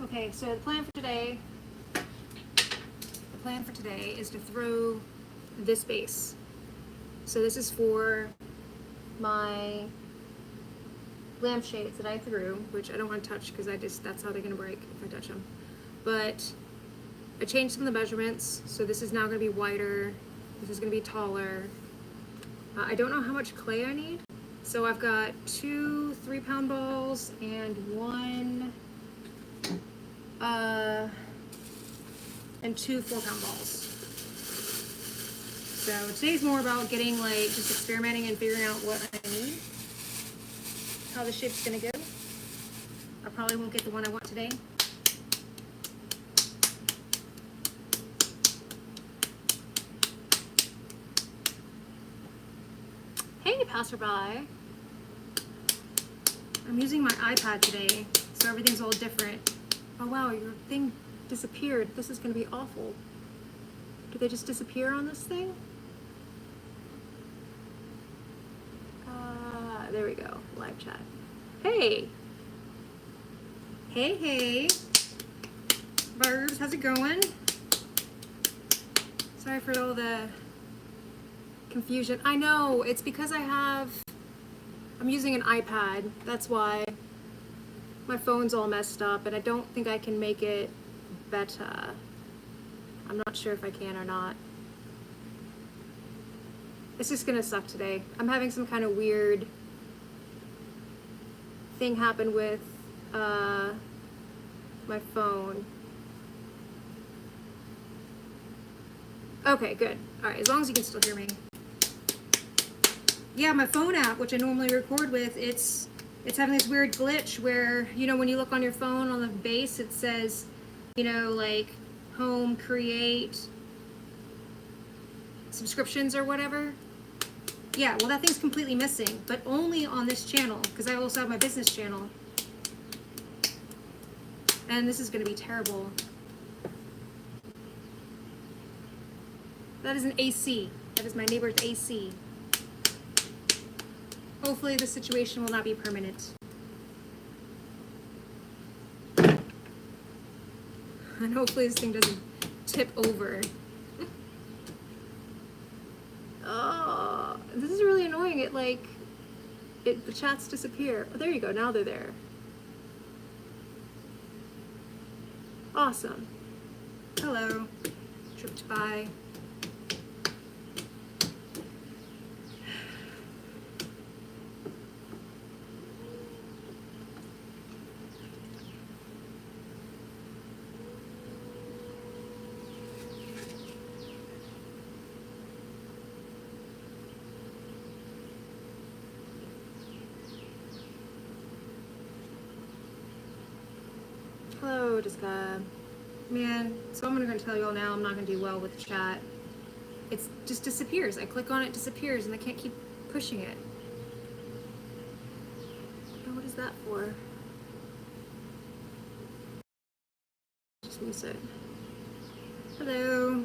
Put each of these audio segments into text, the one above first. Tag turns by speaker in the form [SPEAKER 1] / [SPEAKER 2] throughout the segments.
[SPEAKER 1] Okay, so the plan for today is to throw this base. So this is for my lampshades that I threw, which I don't want to touch because that's how they're going to break if I touch them. But I changed some of the measurements, so this is now going to be wider, this is going to be taller. I don't know how much clay I need, so I've got 2 3-pound balls and 2 4-pound balls. So today's more about getting just experimenting and figuring out what I need, how the shape's gonna go. I probably won't get the one I want today. Hey, passerby. I'm using my iPad today, so everything's all different. Oh wow, your thing disappeared. This is gonna be awful. Did they just disappear on this thing? There we go, live chat. Hey! Hey, hey! Barbs, how's it going? Sorry for all the confusion. I know, it's because I'm using an iPad. That's why my phone's all messed up, and I don't think I can make it better. I'm not sure if I can or not. It's just gonna suck today. I'm having some kind of weird thing happen with my phone. Okay, good. Alright, as long as you can still hear me. Yeah, my phone app, which I normally record with, it's having this weird glitch where, you know, when you look on your phone on the base, it says, you know, like home, create, subscriptions or whatever. Yeah, well, that thing's completely missing, but only on this channel, because I also have my business channel. And this is going to be terrible. That is an AC. That is my neighbor's AC. Hopefully this situation will not be permanent. And hopefully this thing doesn't tip over. Oh, this is really annoying. The chats disappear. Oh, there you go. Now they're there. Awesome. Hello. Tripped by. Hello, Jessica. Man, so I'm gonna tell you all now, I'm not gonna do well with the chat. It just disappears. I click on it, disappears, and I can't keep pushing it. Oh, what is that for? Just miss it. Hello.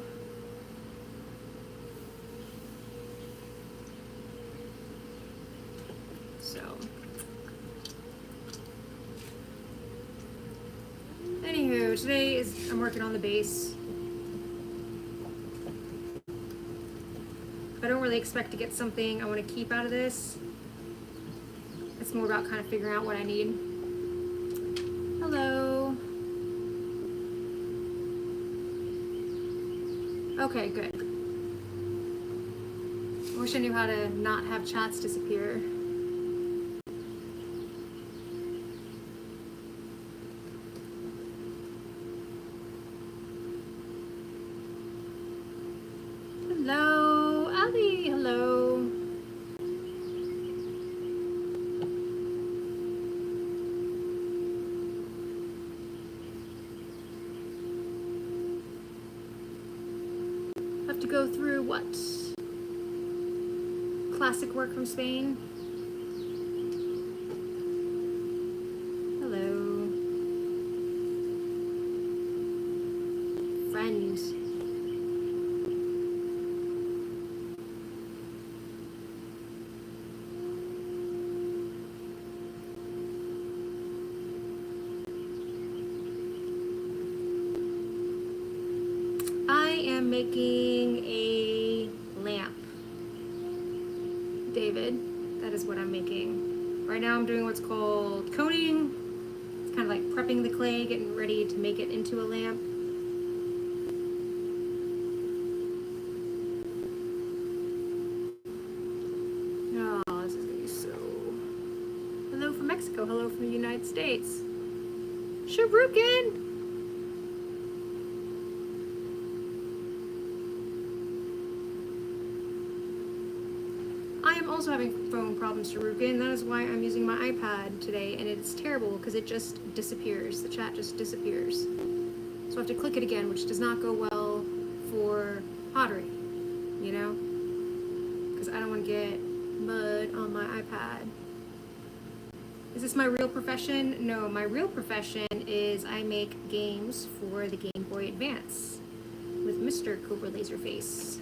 [SPEAKER 1] So. Anywho, today I'm working on the base. I don't really expect to get something I want to keep out of this. It's more about kind of figuring out what I need. Hello. Okay, good. I wish I knew how to not have chats disappear. Hello, Ali, hello. Have to go through what? Classic work from Spain. Hello. Friend. making a lamp. David, that is what I'm making. Right now I'm doing what's called coating. It's kind of like prepping the clay, getting ready to make it into a lamp. Oh, this is gonna be so... Hello from Mexico, hello from the United States. Shabrukin! I am also having phone problems, Shabrukin. That is why I'm using my iPad today, and it's terrible because it just disappears. The chat just disappears. So I have to click it again, which does not go well for pottery, you know? Because I don't want to get mud on my iPad. Is this my real profession? No, my real profession is I make games for the Game Boy Advance with Mr. Cobra Laserface.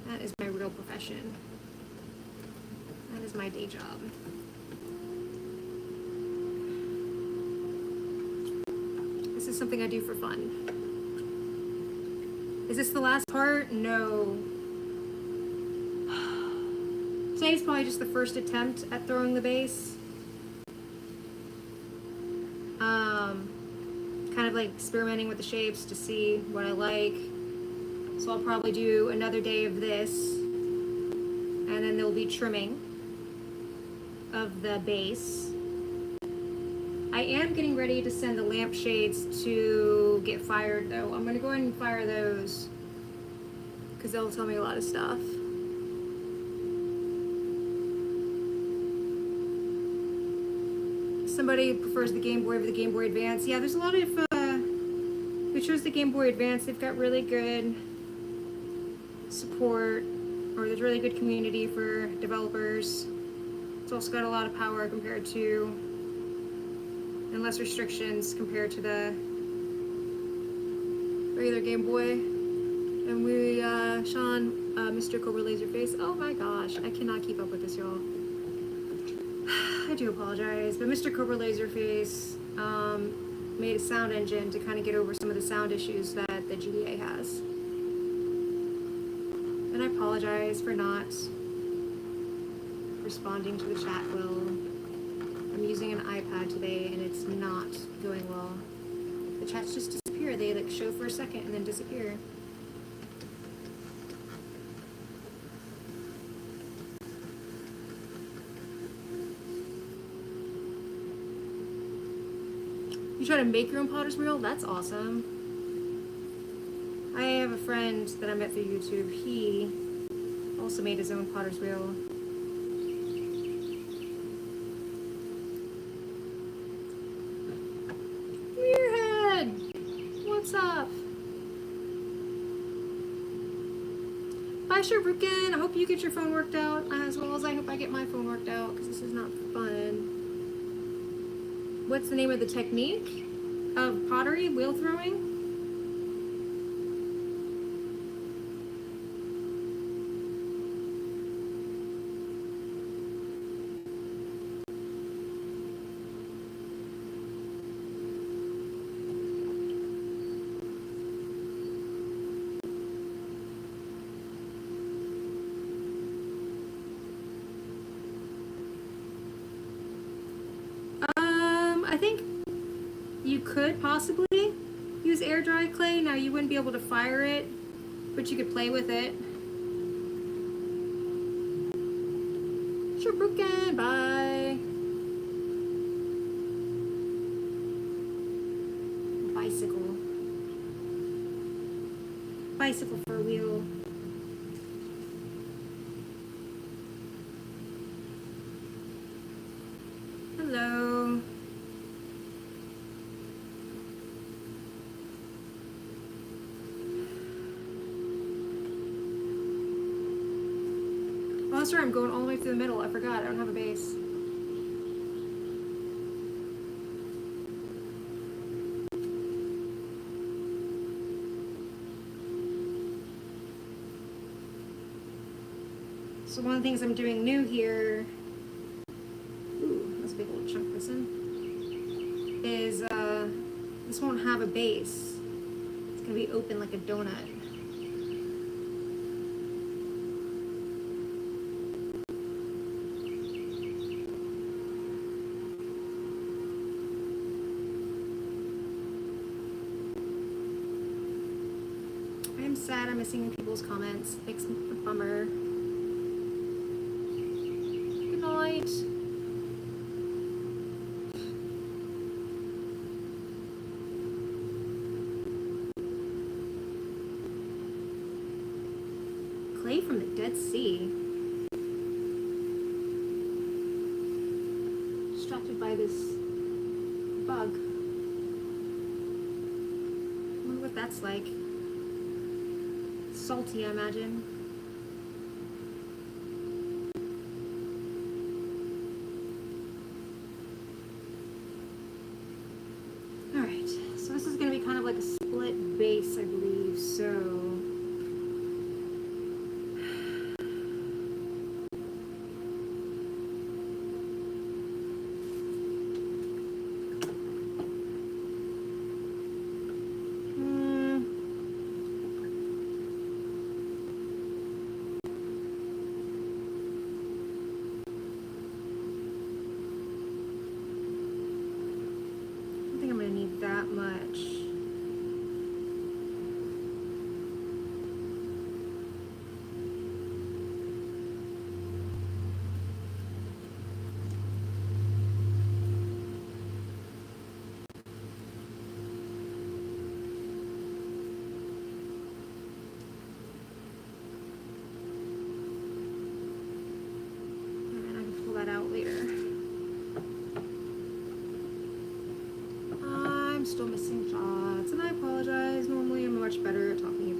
[SPEAKER 1] That is my real profession. That is my day job. This is something I do for fun. Is this the last part? No. Today's probably just the first attempt at throwing the base. Kind of like experimenting with the shapes to see what I like. So I'll probably do another day of this, and then there'll be trimming of the base. I am getting ready to send the lampshades to get fired though. I'm gonna go ahead and fire those because they'll tell me a lot of stuff. Somebody prefers the Game Boy over the Game Boy Advance. Yeah, there's a lot of, who chose the Game Boy Advance, they've got really good support, or there's really good community for developers. It's also got a lot of power compared to, and less restrictions compared to the regular Game Boy. And we, Sean, Mr. Cobra Laserface, oh my gosh, I cannot keep up with this, y'all. I do apologize, but Mr. Cobra Laserface made a sound engine to kind of get over some of the sound issues that the GBA has. And I apologize for not responding to the chat well. I'm using an iPad today and it's not going well. The chats just disappear. They like show for a second and then disappear. You try to make your own potter's wheel? That's awesome. I have a friend that I met through YouTube. He also made his own potter's wheel. Muirhead! What's up? Bye, Sherbrooken. I hope you get your phone worked out as well as I hope I get my phone worked out because this is not fun. What's the name of the technique of pottery, wheel throwing? I think you could possibly use air dry clay. Now you wouldn't be able to fire it, but you could play with it. Shabruken, bye. Bicycle. Bicycle for a wheel. Hello. Oh, that's right, I'm going all the way through the middle. I forgot, I don't have a base. So one of the things I'm doing new here, ooh, that's a big old chunk missing, is this won't have a base. It's gonna be open like a donut. I am sad I'm missing people's comments. Makes me a bummer. Good night. Clay from the Dead Sea. Distracted by this bug. I wonder what that's like. Salty, I imagine. Alright, so this is going to be kind of like a split base, I believe, so... that much. And I can pull that out later. I'm still missing shots, and I apologize. Normally I'm much better at talking to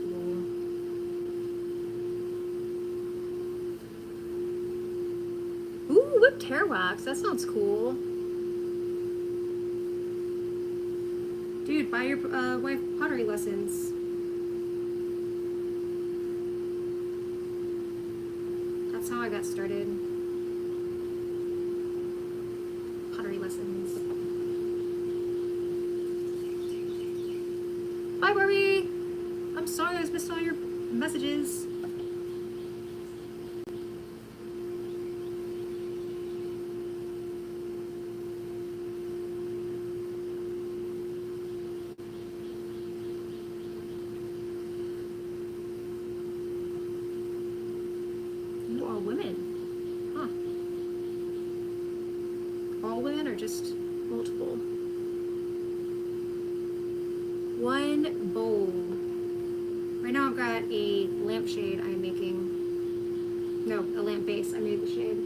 [SPEAKER 1] people. Ooh, whipped hair wax. That sounds cool. Dude, buy your wife pottery lessons. That's how I got started. Pottery lessons. Bye, Barbie! I'm sorry, I missed all your messages. You are women. Huh. All women or just multiple? One bowl. Right now I've got a lampshade I'm making. No, a lamp base. I made the shade.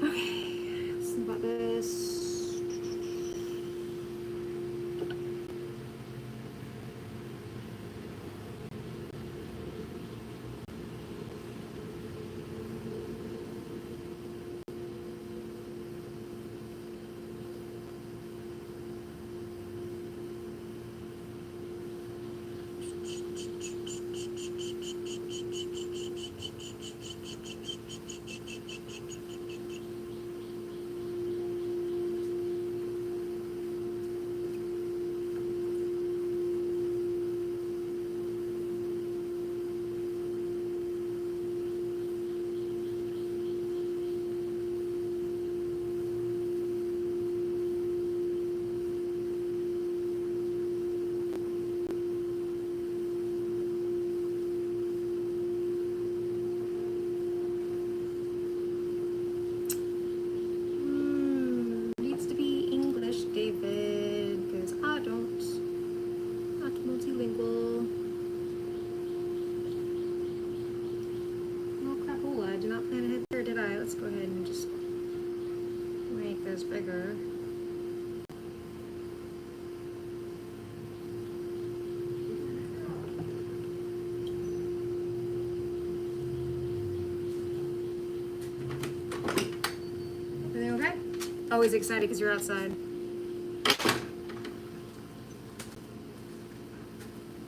[SPEAKER 1] Okay, let's think about this. Needs to be English, David, because I don't. Not multilingual. Oh crapola, I did not plan to hit there, did I? Let's go ahead and just make this bigger. Everything okay? Always excited because you're outside.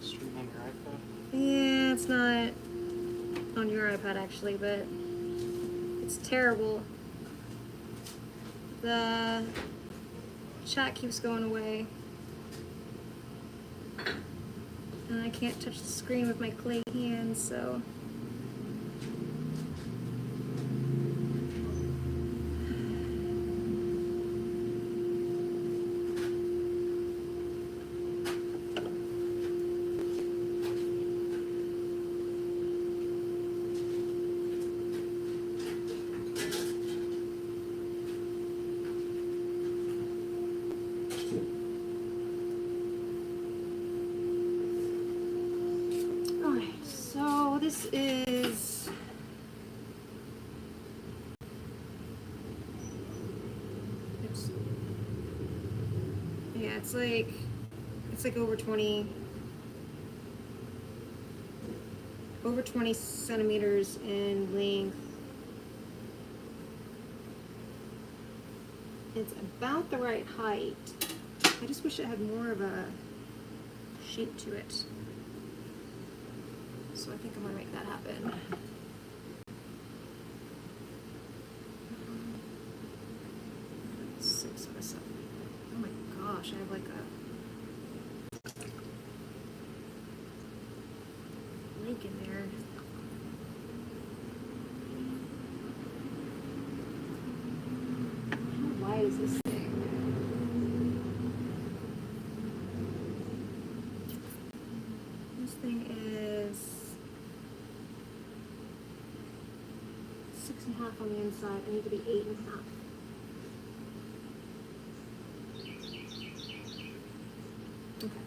[SPEAKER 2] Stream on your iPad?
[SPEAKER 1] Yeah, it's not on your iPad actually, but it's terrible. The Chat keeps going away. And I can't touch the screen with my clay hands, so. Alright, so this is oops. Yeah, it's like over 20 centimeters in length. It's about the right height. I just wish it had more of a shape to it. So I think I'm gonna make that happen. 6 by 7. Oh my gosh, I have like a link in there. How wide is this thing? This thing is 6.5 on the inside. I need to be 8.5. Okay.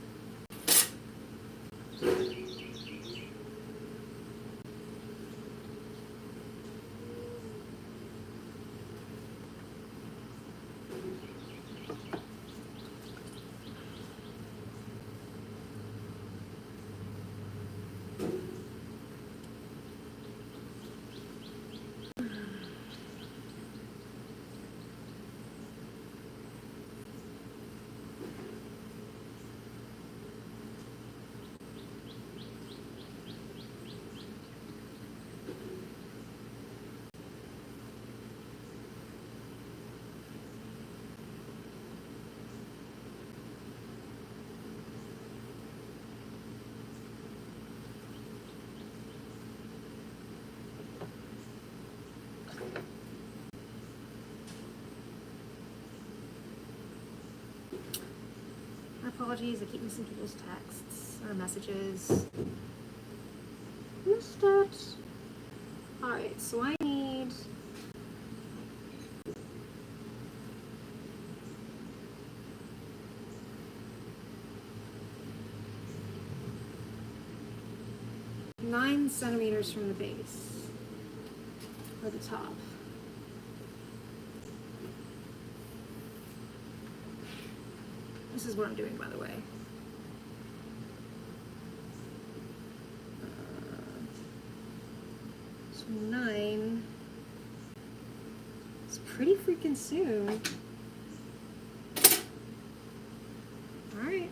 [SPEAKER 1] My apologies, I keep missing people's texts or messages. Missed it. Alright, so I need nine centimeters from the base, or the top. This is what I'm doing, by the way. So 9. It's pretty freaking soon. Alright.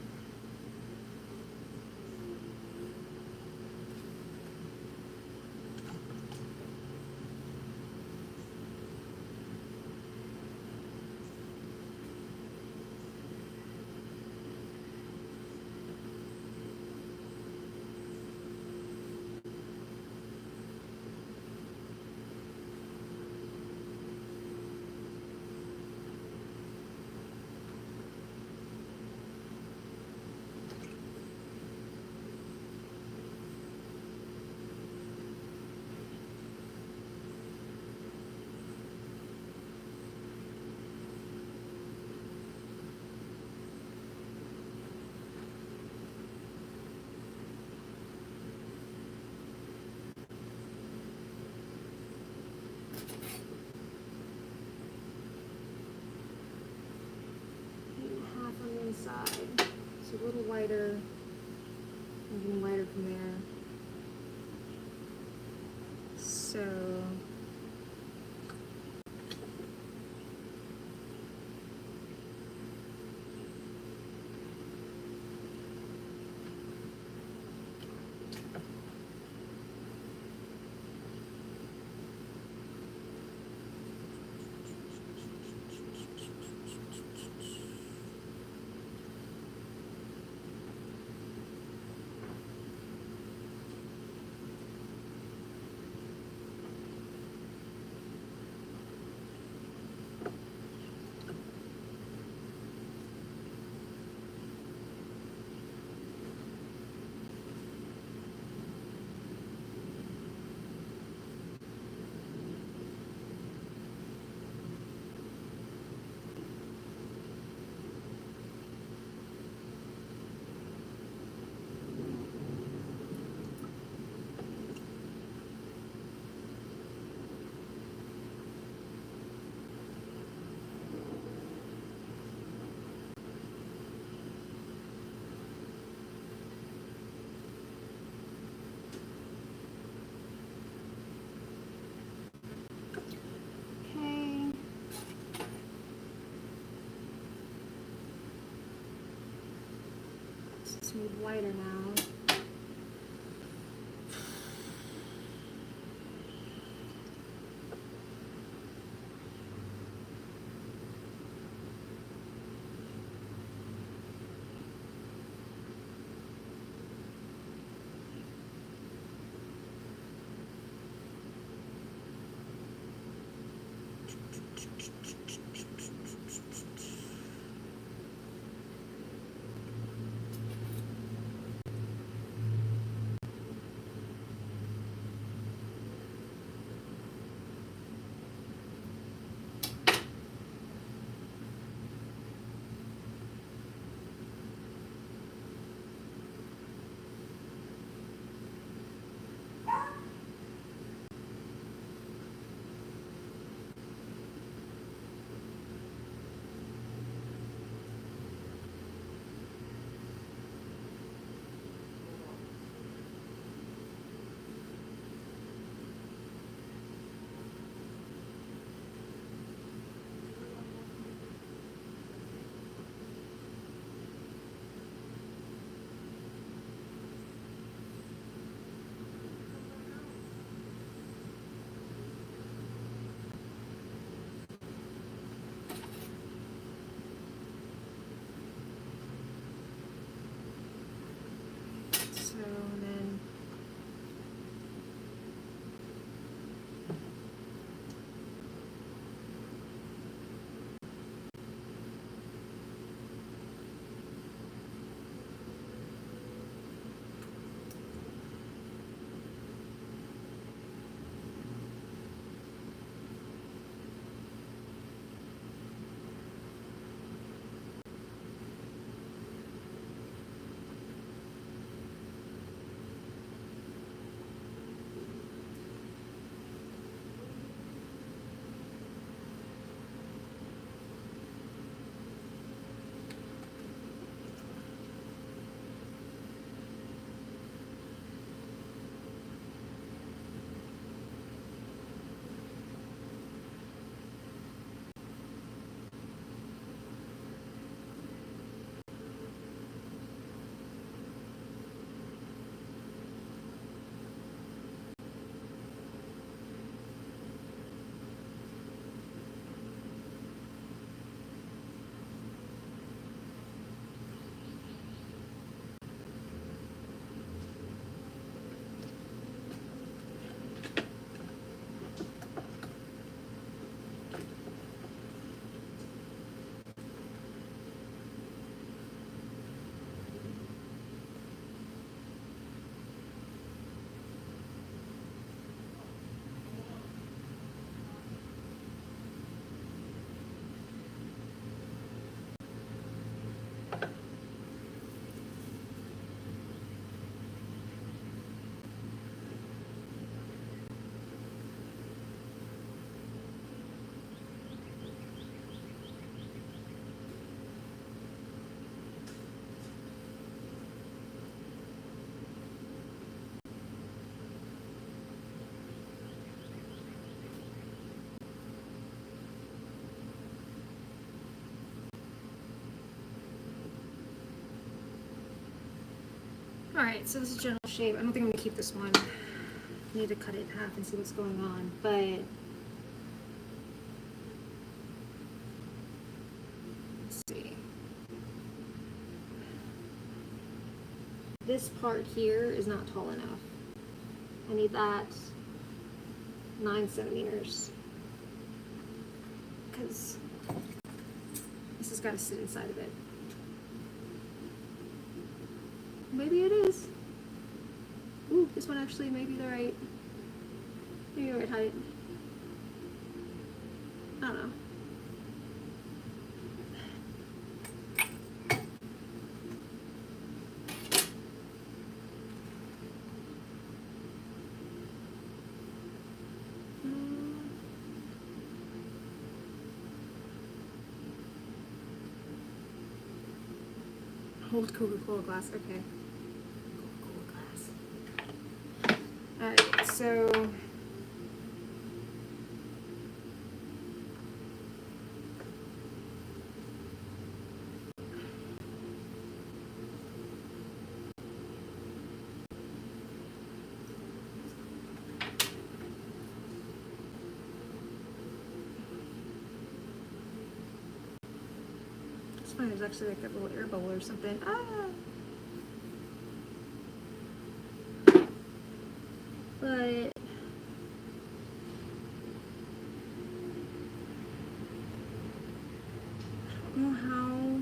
[SPEAKER 1] Side. So a little lighter, and even lighter from there. So It's made wider now. So then alright, so this is general shape. I don't think I'm gonna keep this one. I need to cut it in half and see what's going on, but let's see. This part here is not tall enough. I need that 9 centimeters. Because this has got to sit inside of it. Maybe it is. Ooh, this one actually may be the right height. I don't know. Hold Coca-Cola glass, okay. Coca-Cola glass. Alright, so fine. There's actually like a little air bubble or something. Ah! But I don't know how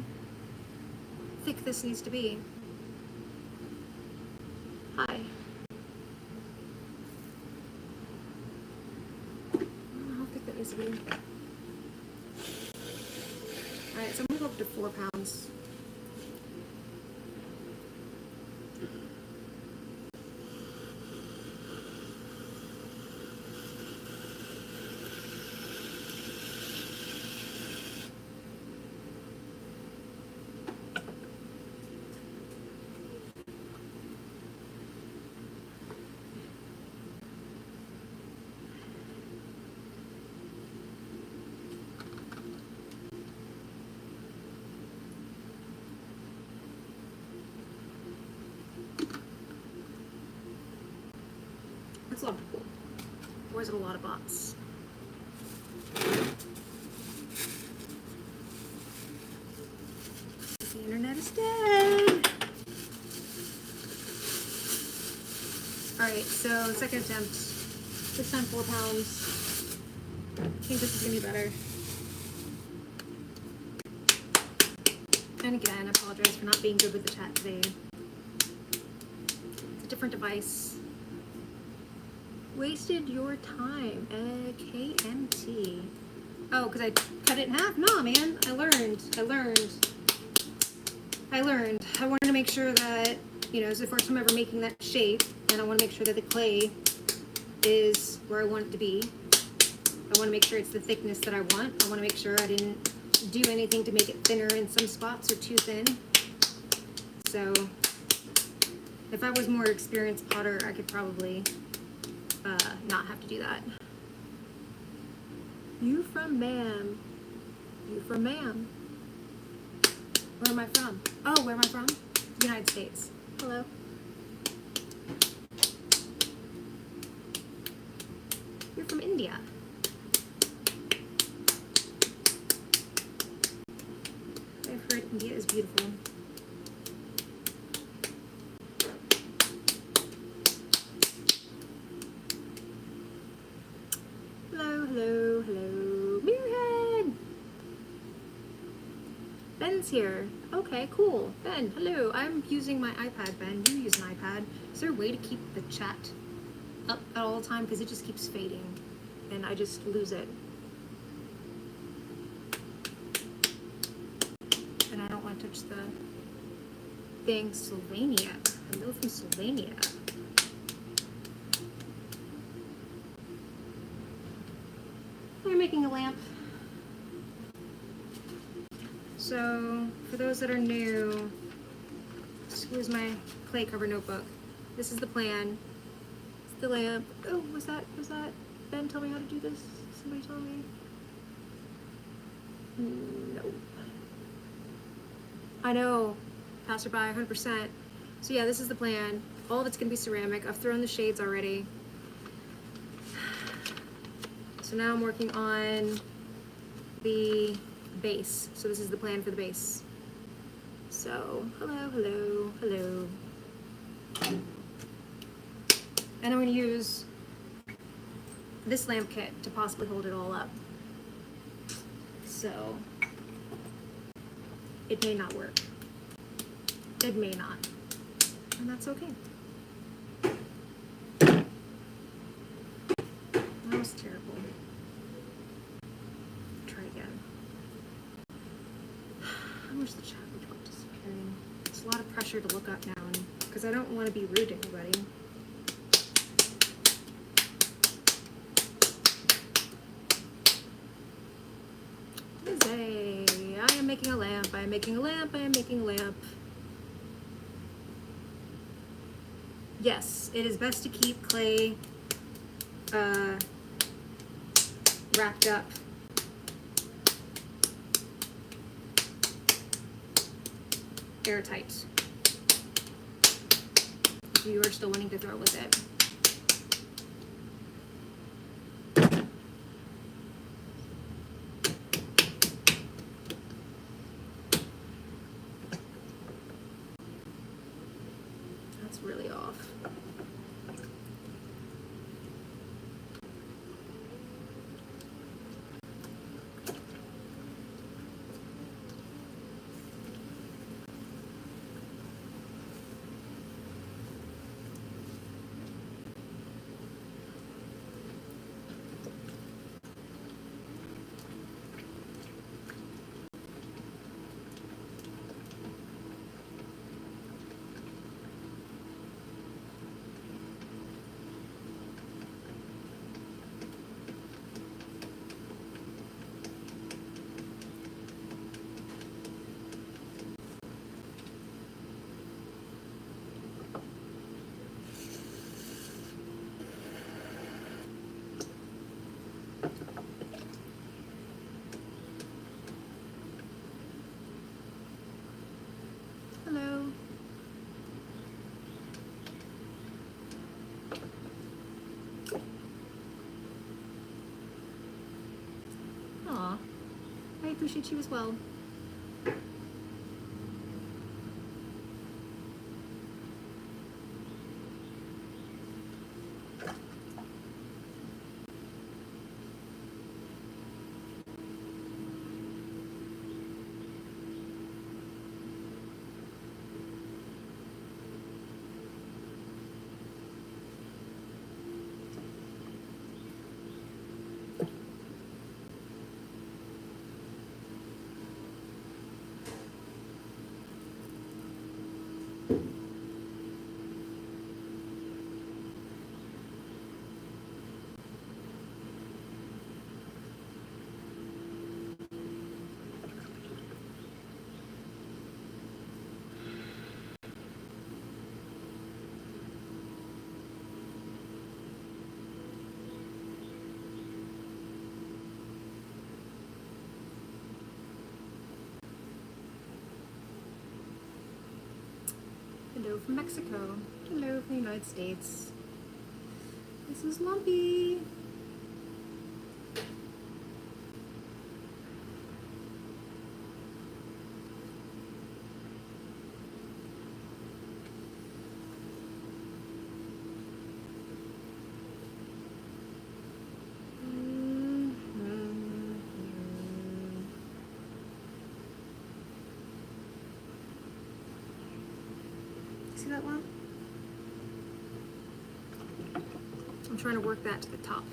[SPEAKER 1] thick this needs to be. Hi. I don't know how thick that needs to be. Alright, so I'm gonna go up to 4 pounds. That's a lot of people. Or is it a lot of bots? The internet is dead. Alright, so second attempt. This time 4 pounds. I think this is gonna be better. And again, I apologize for not being good with the chat today. It's a different device. Wasted your time. KMT. Oh, because I cut it in half? No, man. I learned. I wanted to make sure that, you know, it's the first time ever making that shape, and I want to make sure that the clay is where I want it to be. I want to make sure it's the thickness that I want. I want to make sure I didn't do anything to make it thinner in some spots or too thin. So, if I was more experienced potter, I could probably not have to do that. You from ma'am. You from ma'am. Where am I from? Oh, where am I from? United States. Hello. You're from India. I've heard India is beautiful. Hello. Mirrorhead! Ben's here. Okay, cool. Ben, hello. I'm using my iPad, Ben. You use an iPad. Is there a way to keep the chat up at all the time? Because it just keeps fading. And I just lose it. And I don't want to touch the thing. Slovenia. Hello from Slovenia. We're making a lamp. So, for those that are new, excuse my clay cover notebook. This is the plan. It's the lamp. Oh, was that Ben? Tell me how to do this. Somebody tell me. No. I know, passerby, 100%. So yeah, this is the plan. All of it's gonna be ceramic. I've thrown the shades already. So now I'm working on the base. So this is the plan for the base. So, hello. And I'm going to use this lamp kit to possibly hold it all up. So, it may not work. It may not. And that's okay. That was terrible. Try again. I wish the chat would quit disappearing. It's a lot of pressure to look up now, because I don't want to be rude to anybody. Yay! I am making a lamp. I am making a lamp. I am making a lamp. Yes, it is best to keep clay wrapped up. Airtight. If you are still wanting to throw with it. off. Hello. Aw, I appreciate you as well. Hello from Mexico. Hello from the United States. This is Lumpy. See that one? I'm trying to work that to the top.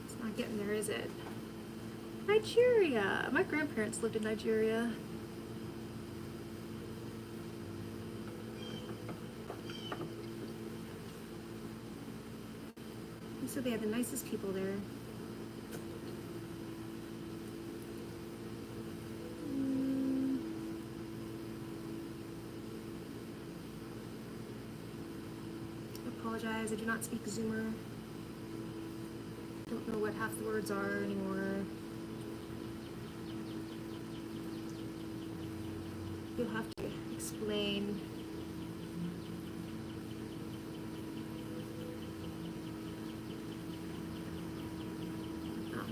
[SPEAKER 1] It's not getting there, is it? Nigeria! My grandparents lived in Nigeria. They said they had the nicest people there. I apologize, I do not speak Zoomer. Don't know what half the words are anymore. You'll have to explain. Oh.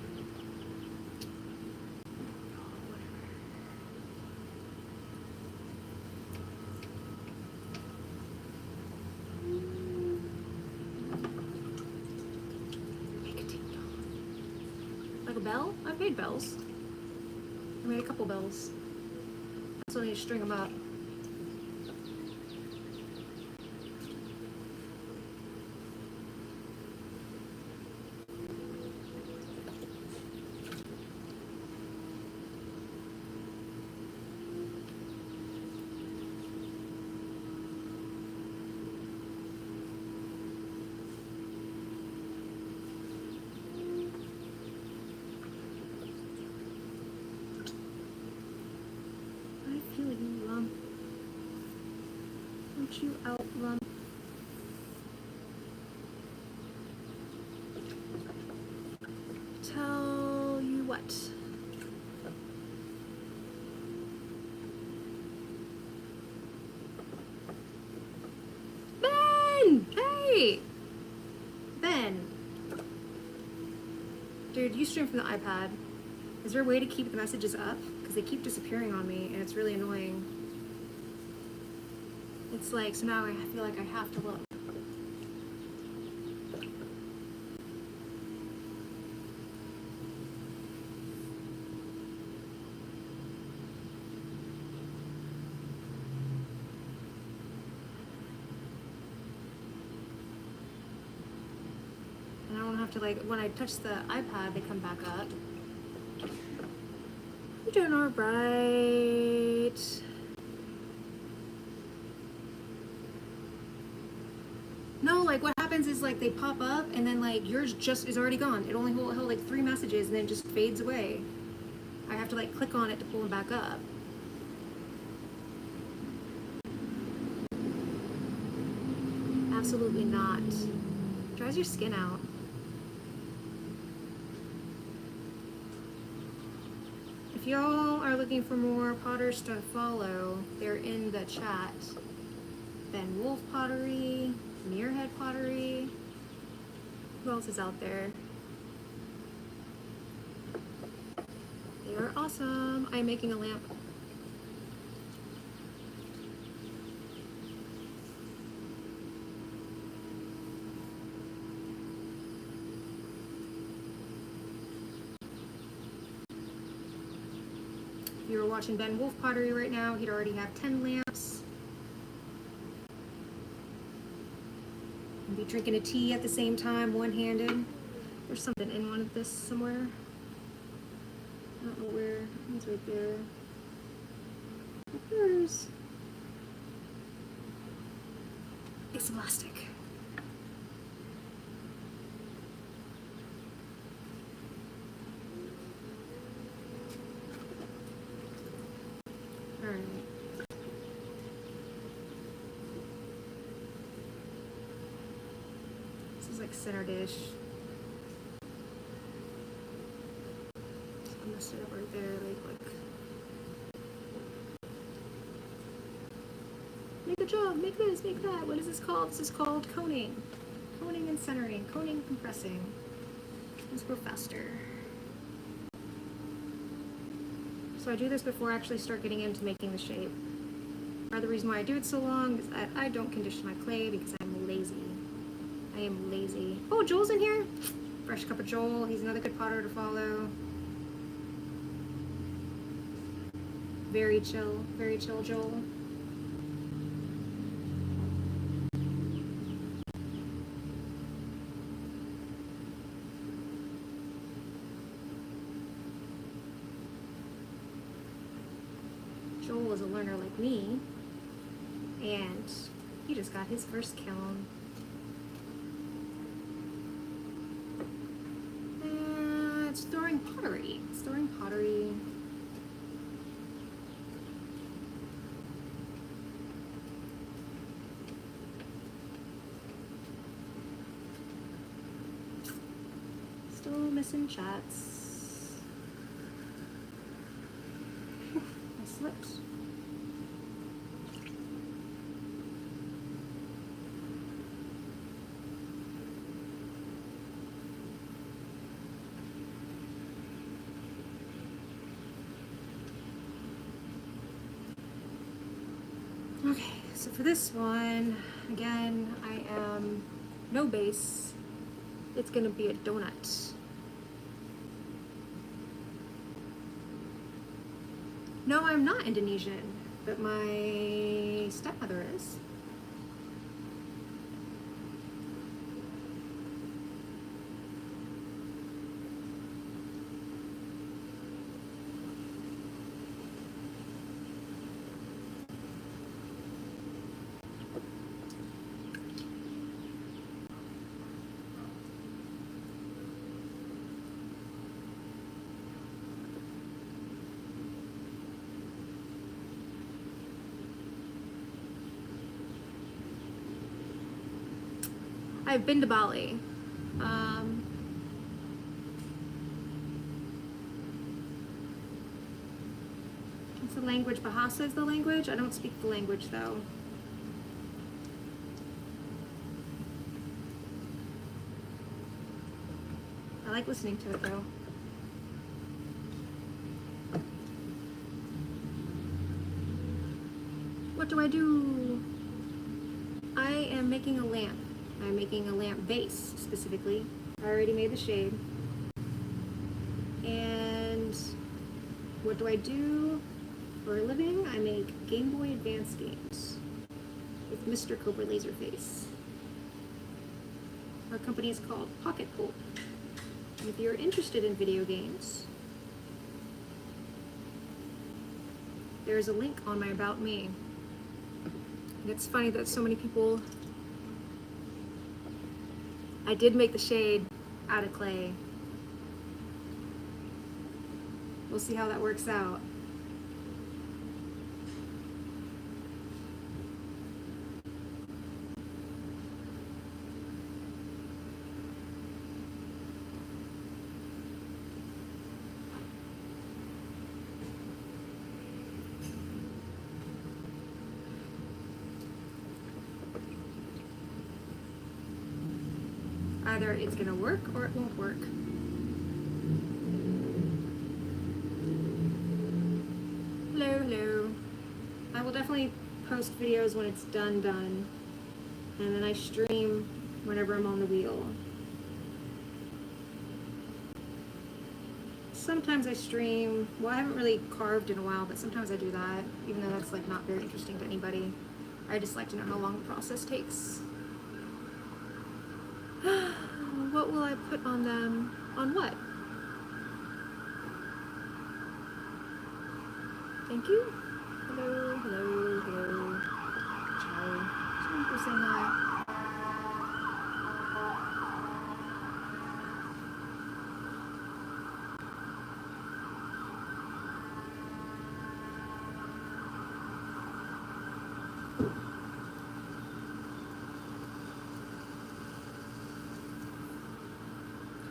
[SPEAKER 1] Make a ding dong. Like a bell? I've made bells. I made a couple bells. So I need to string them up. I feel you, lump. Don't you out, lump. Tell you what. you stream from the iPad, is there a way to keep the messages up? Because they keep disappearing on me, and it's really annoying. It's like, so now I feel like I have to look. And I don't have to, like, when I touch the iPad, they come back up. You're doing all right. No, like what happens is like they pop up and then like yours just is already gone. It only held like 3 messages and then it just fades away. I have to like click on it to pull them back up. Absolutely not. Dries your skin out. If y'all are looking for more potters to follow, they're in the chat. Ben Wolf Pottery, Muirhead Pottery. Who else is out there? They are awesome. I'm making a lamp. If you were watching Ben Wolf Pottery right now, he'd already have 10 lamps. And be drinking a tea at the same time, one-handed. There's something in one of this somewhere. I don't know where. It's right there. Where's piece of plastic? All right. This is like center dish. I messed it up right there. Like. Make a jug, make this, make that. What is this called? This is called coning. Coning and centering, coning and compressing. Let's go faster. So I do this before I actually start getting into making the shape. Part of the reason why I do it so long is that I don't condition my clay because I'm lazy. I am lazy. Oh, Joel's in here. Fresh cup of Joel. He's another good potter to follow. Very chill Joel. Joel is a learner like me, and he just got his first kiln. It's storing pottery. Storing pottery. Still missing chats. I slipped. Okay, so for this one, again, I am no base. It's gonna be a donut. No, I'm not Indonesian, but my stepmother is. I've been to Bali. It's the language. Bahasa is the language. I don't speak the language though. I like listening to it though. what do I do? I am making a lamp. I'm making a lamp base, specifically. I already made the shade. And what do I do for a living? I make Game Boy Advance games with Mr. Cobra Laserface. Our company is called Pocket Pulp. And if you're interested in video games, there's a link on my About Me. And it's funny that so many people... I did make the shade out of clay. We'll see how that works out. Either it's gonna work or it won't work. Hello, hello. I will definitely post videos when it's done, and then I stream whenever I'm on the wheel. Sometimes I stream, well, I haven't really carved in a while, but sometimes I do that, even though that's like not very interesting to anybody. I just like to know how long the process takes. What will I put on them? On what? Thank you. Hello, hello, hello. Ciao. Someone for saying hi.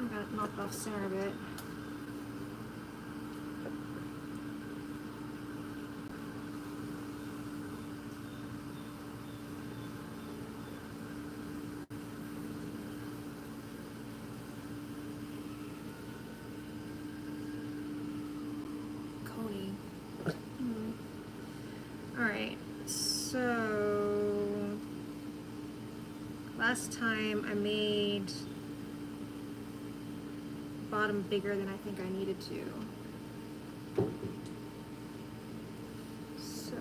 [SPEAKER 1] I got it knocked off center a bit. Coney. Alright, so last time I made bottom bigger than I think I needed to. So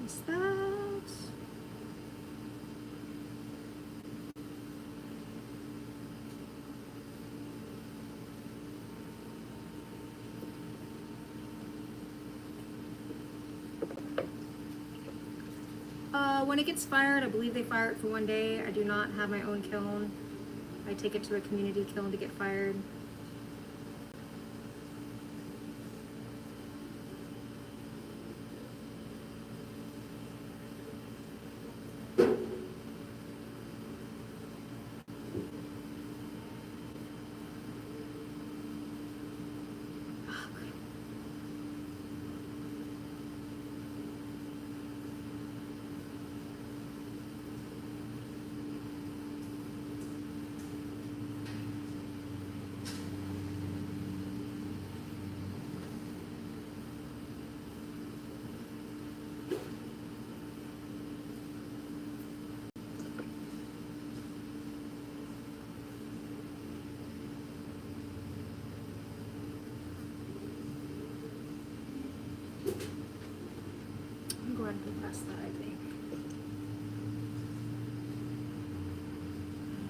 [SPEAKER 1] is that? When it gets fired, I believe they fire it for 1 day. I do not have my own kiln. I take it to a community kiln to get fired. I'm going to press that, I think.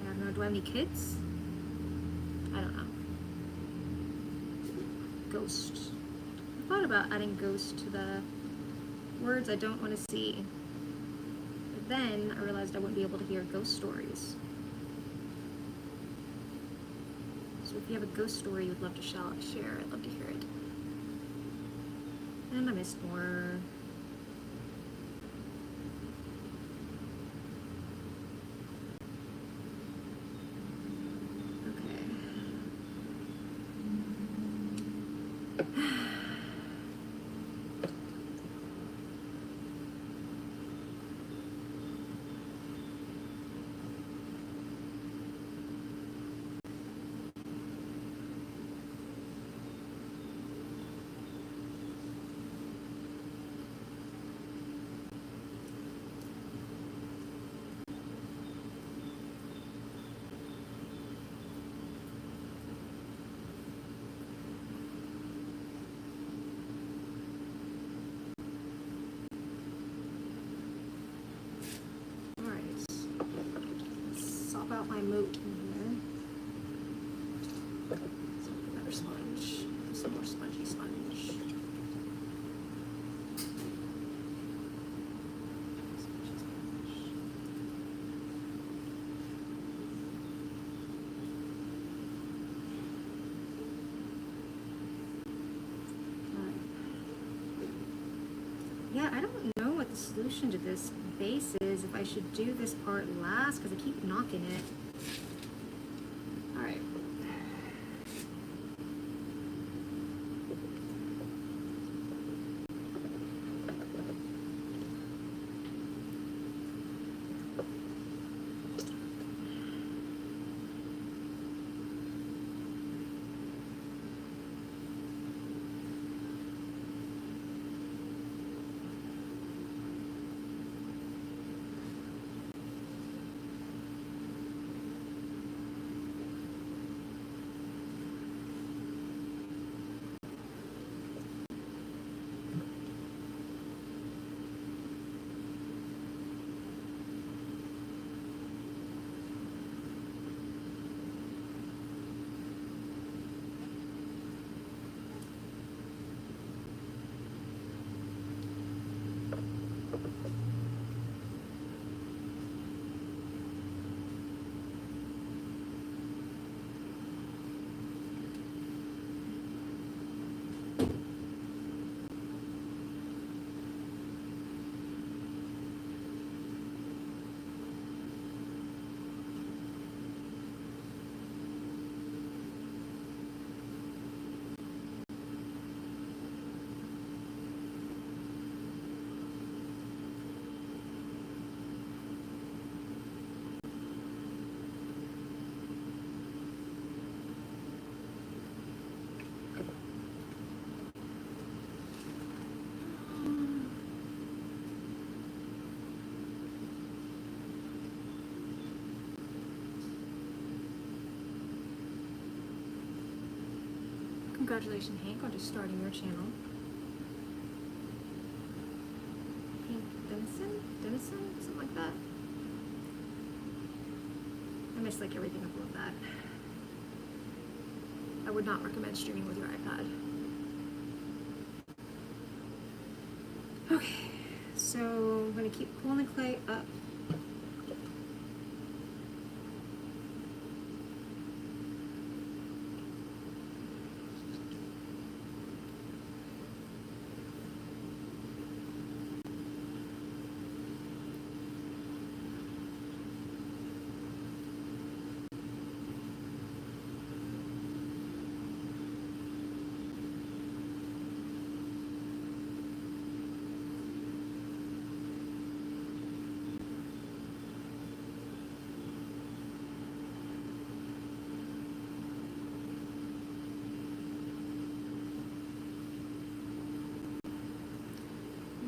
[SPEAKER 1] I don't know, do I have any kids? I don't know. Ghost. I thought about adding ghost to the words I don't want to see. But then I realized I wouldn't be able to hear ghost stories. So if you have a ghost story you would love to share, I'd love to hear it. And I missed more. Alright. Sop out my moat in here. Another sponge. Some more spongy sponge. Yeah, I don't know what the solution to this base is, if I should do this part last, because I keep knocking it. Alright. Congratulations, Hank, on just starting your channel. Hank Dennison? Something like that. I miss like everything above that. I would not recommend streaming with your iPad. Okay, so I'm gonna keep pulling the clay up.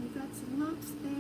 [SPEAKER 1] We've got some lumps there.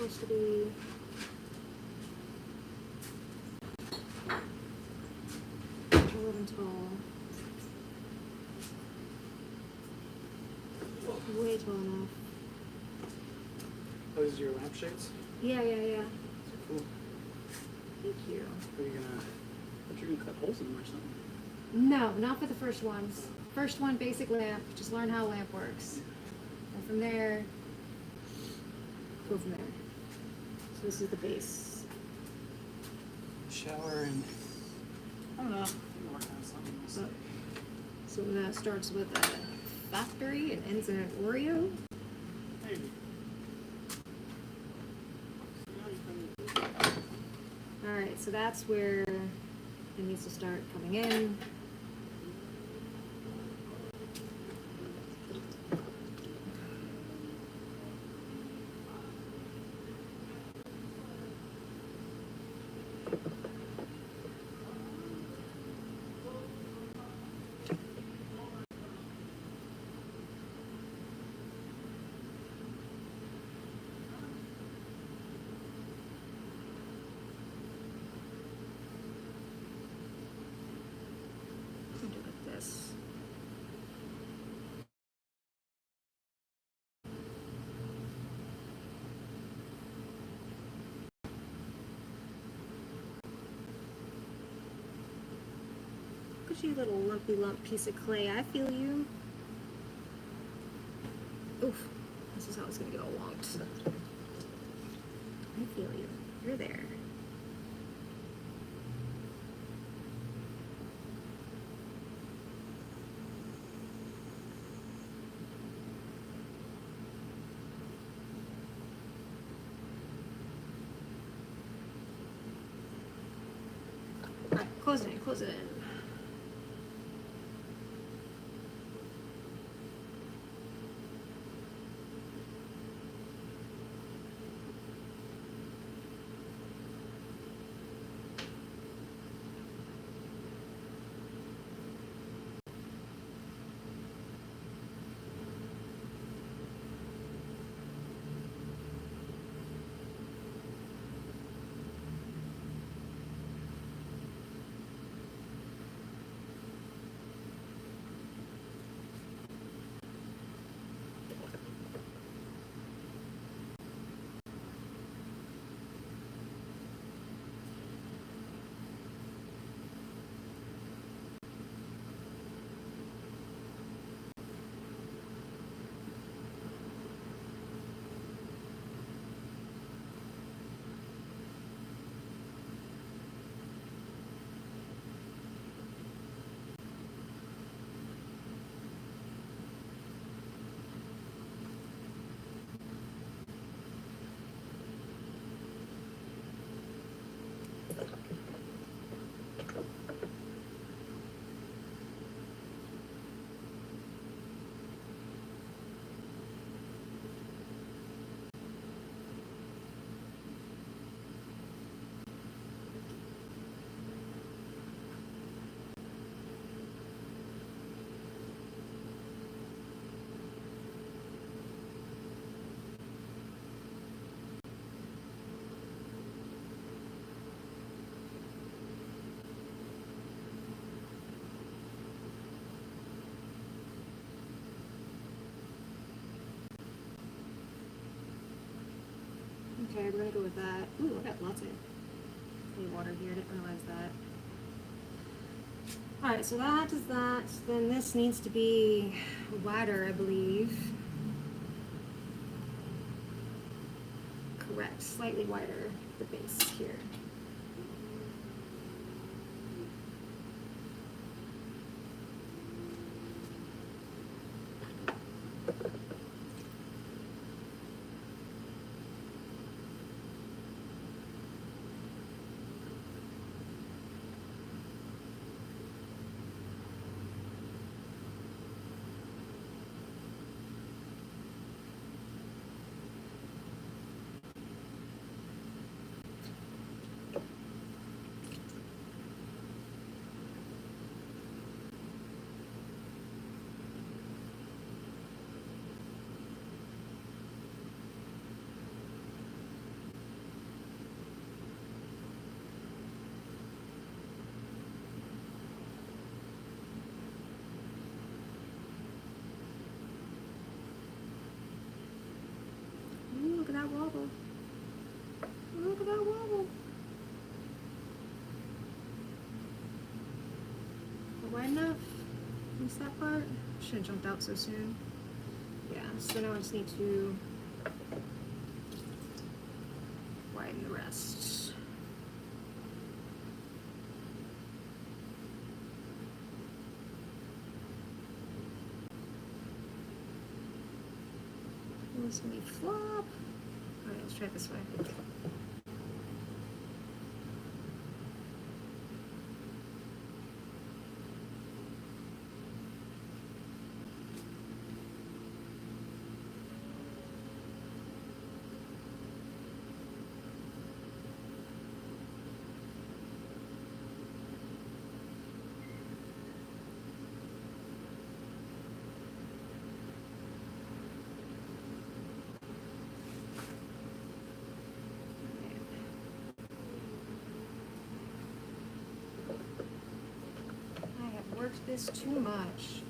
[SPEAKER 1] supposed to be 11 tall. Way tall enough.
[SPEAKER 2] Those are your lampshades?
[SPEAKER 1] Yeah.
[SPEAKER 2] Those are cool.
[SPEAKER 1] Thank you.
[SPEAKER 2] Are you gonna, but you're gonna cut holes in them or something?
[SPEAKER 1] No, not for the first ones. First one, basic lamp. Just learn how a lamp works. And from there, go from there. So this is the base.
[SPEAKER 2] Shower and, I don't know, you work on something. We'll see.
[SPEAKER 1] So that starts with a factory and ends in an Oreo.
[SPEAKER 2] Maybe.
[SPEAKER 1] Alright, so that's where it needs to start coming in. Do it like this. Look at you, little lumpy lump piece of clay. I feel you. Oof. This is how it's gonna get all wonked. I feel you. You're there. Alright, close it in, close it in. Okay, we're gonna go with that. Ooh, I got lots of water here. I didn't realize that. Alright, so that is that. Then this needs to be wider, I believe. Correct, slightly wider, the base here. wide enough? Missed that part? Shouldn't have jumped out so soon. Yeah, so now I just need to widen the rest. This will be flop. Alright, let's try it this way. Worked this too much.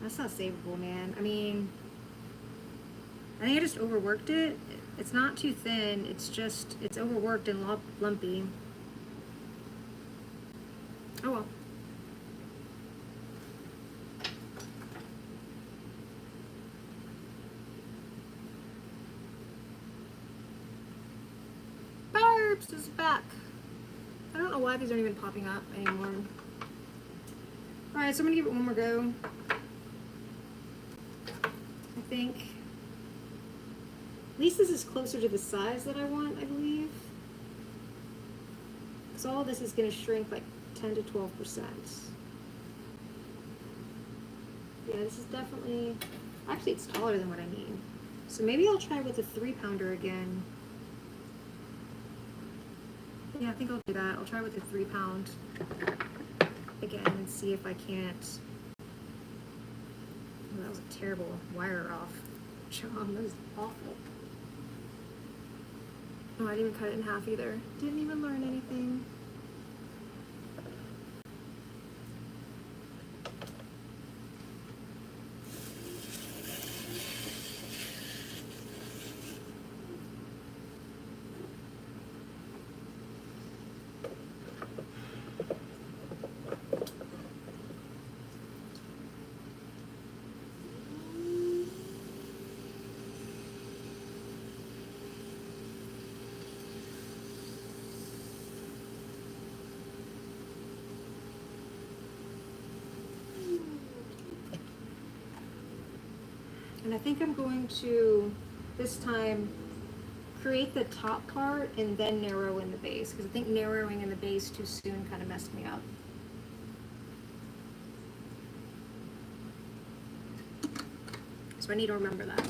[SPEAKER 1] That's not savable, man. I mean, I think I just overworked it. It's not too thin. It's just, it's overworked and lumpy. Oh well. Barbs is back. I don't know why these aren't even popping up anymore. Alright, so I'm gonna give it one more go. I think at least this is closer to the size that I want, I believe. So all of this is going to shrink like 10 to 12%. Yeah, this is definitely, actually it's taller than what I need. So maybe I'll try with a 3-pounder again. Yeah, I think I'll do that. I'll try with a 3-pound again and see if I can't. Oh, that was a terrible wire off job. That was awful. Oh, I didn't even cut it in half either. Didn't even learn anything. And I think I'm going to, this time, create the top part and then narrow in the base, because I think narrowing in the base too soon kind of messed me up. So I need to remember that.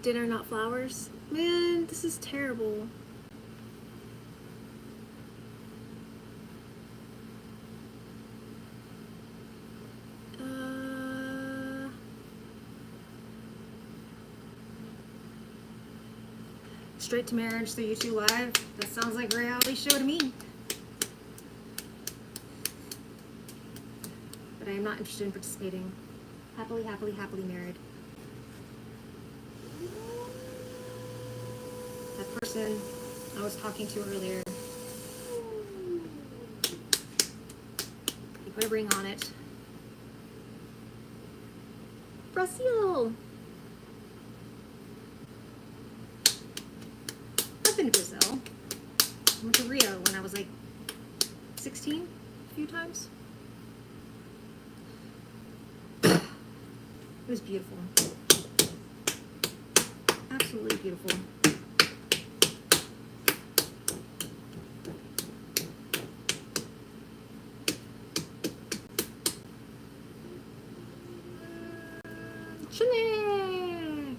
[SPEAKER 1] Dinner, not flowers. Man, this is terrible. Straight to marriage through YouTube Live. That sounds like a reality show to me. But I am not interested in participating. Happily, happily, happily married. That person I was talking to earlier, he put a ring on it. Brazil! been to Brazil. I went to Rio when I was like 16 a few times. It was beautiful. Absolutely beautiful. Chile!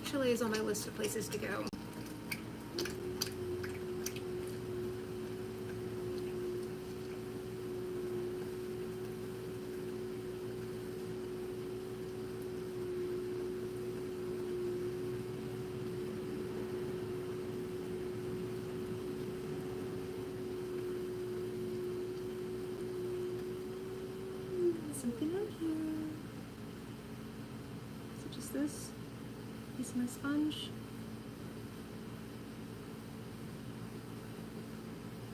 [SPEAKER 1] Chile is on my list of places to go. Something out here. Is it just this? Piece of my sponge.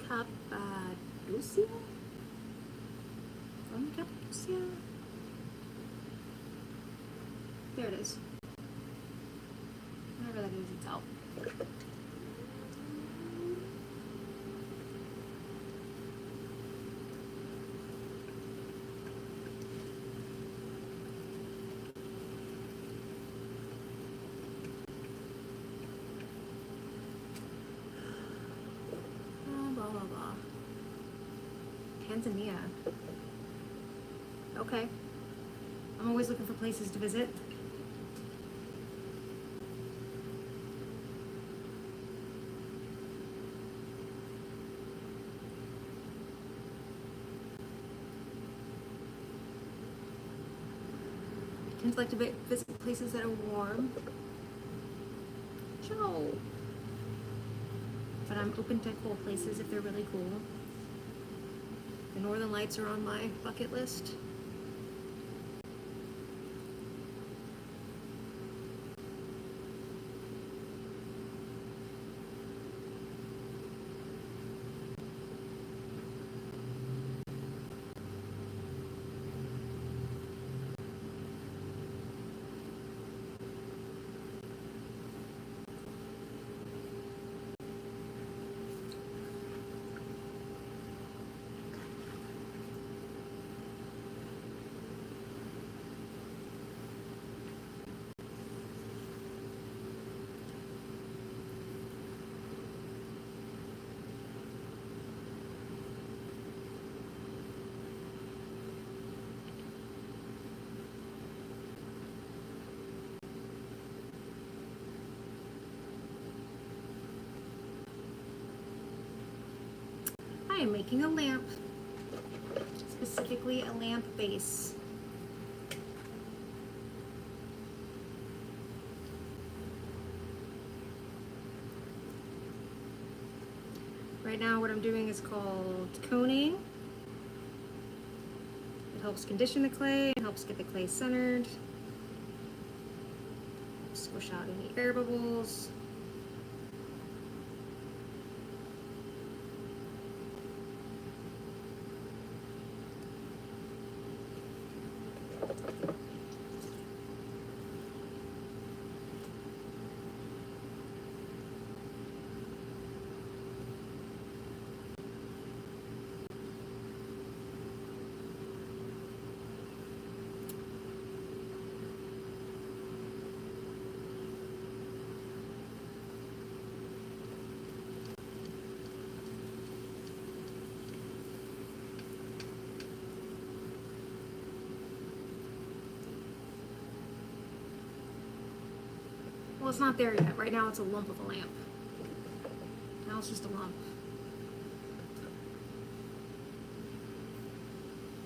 [SPEAKER 1] Cappadocia? From Cappadocia? There it is. Whatever that is, it's out. Blah, blah, blah. Tanzania. Okay. I'm always looking for places to visit. I tend to like to visit places that are warm. Joe. But I'm open to cool places if they're really cool. The Northern Lights are on my bucket list. I am making a lamp, specifically a lamp base. Right now what I'm doing is called coning. It helps condition the clay, it helps get the clay centered, squish out any air bubbles. Well, it's not there yet. Right now it's a lump of a lamp. Now it's just a lump.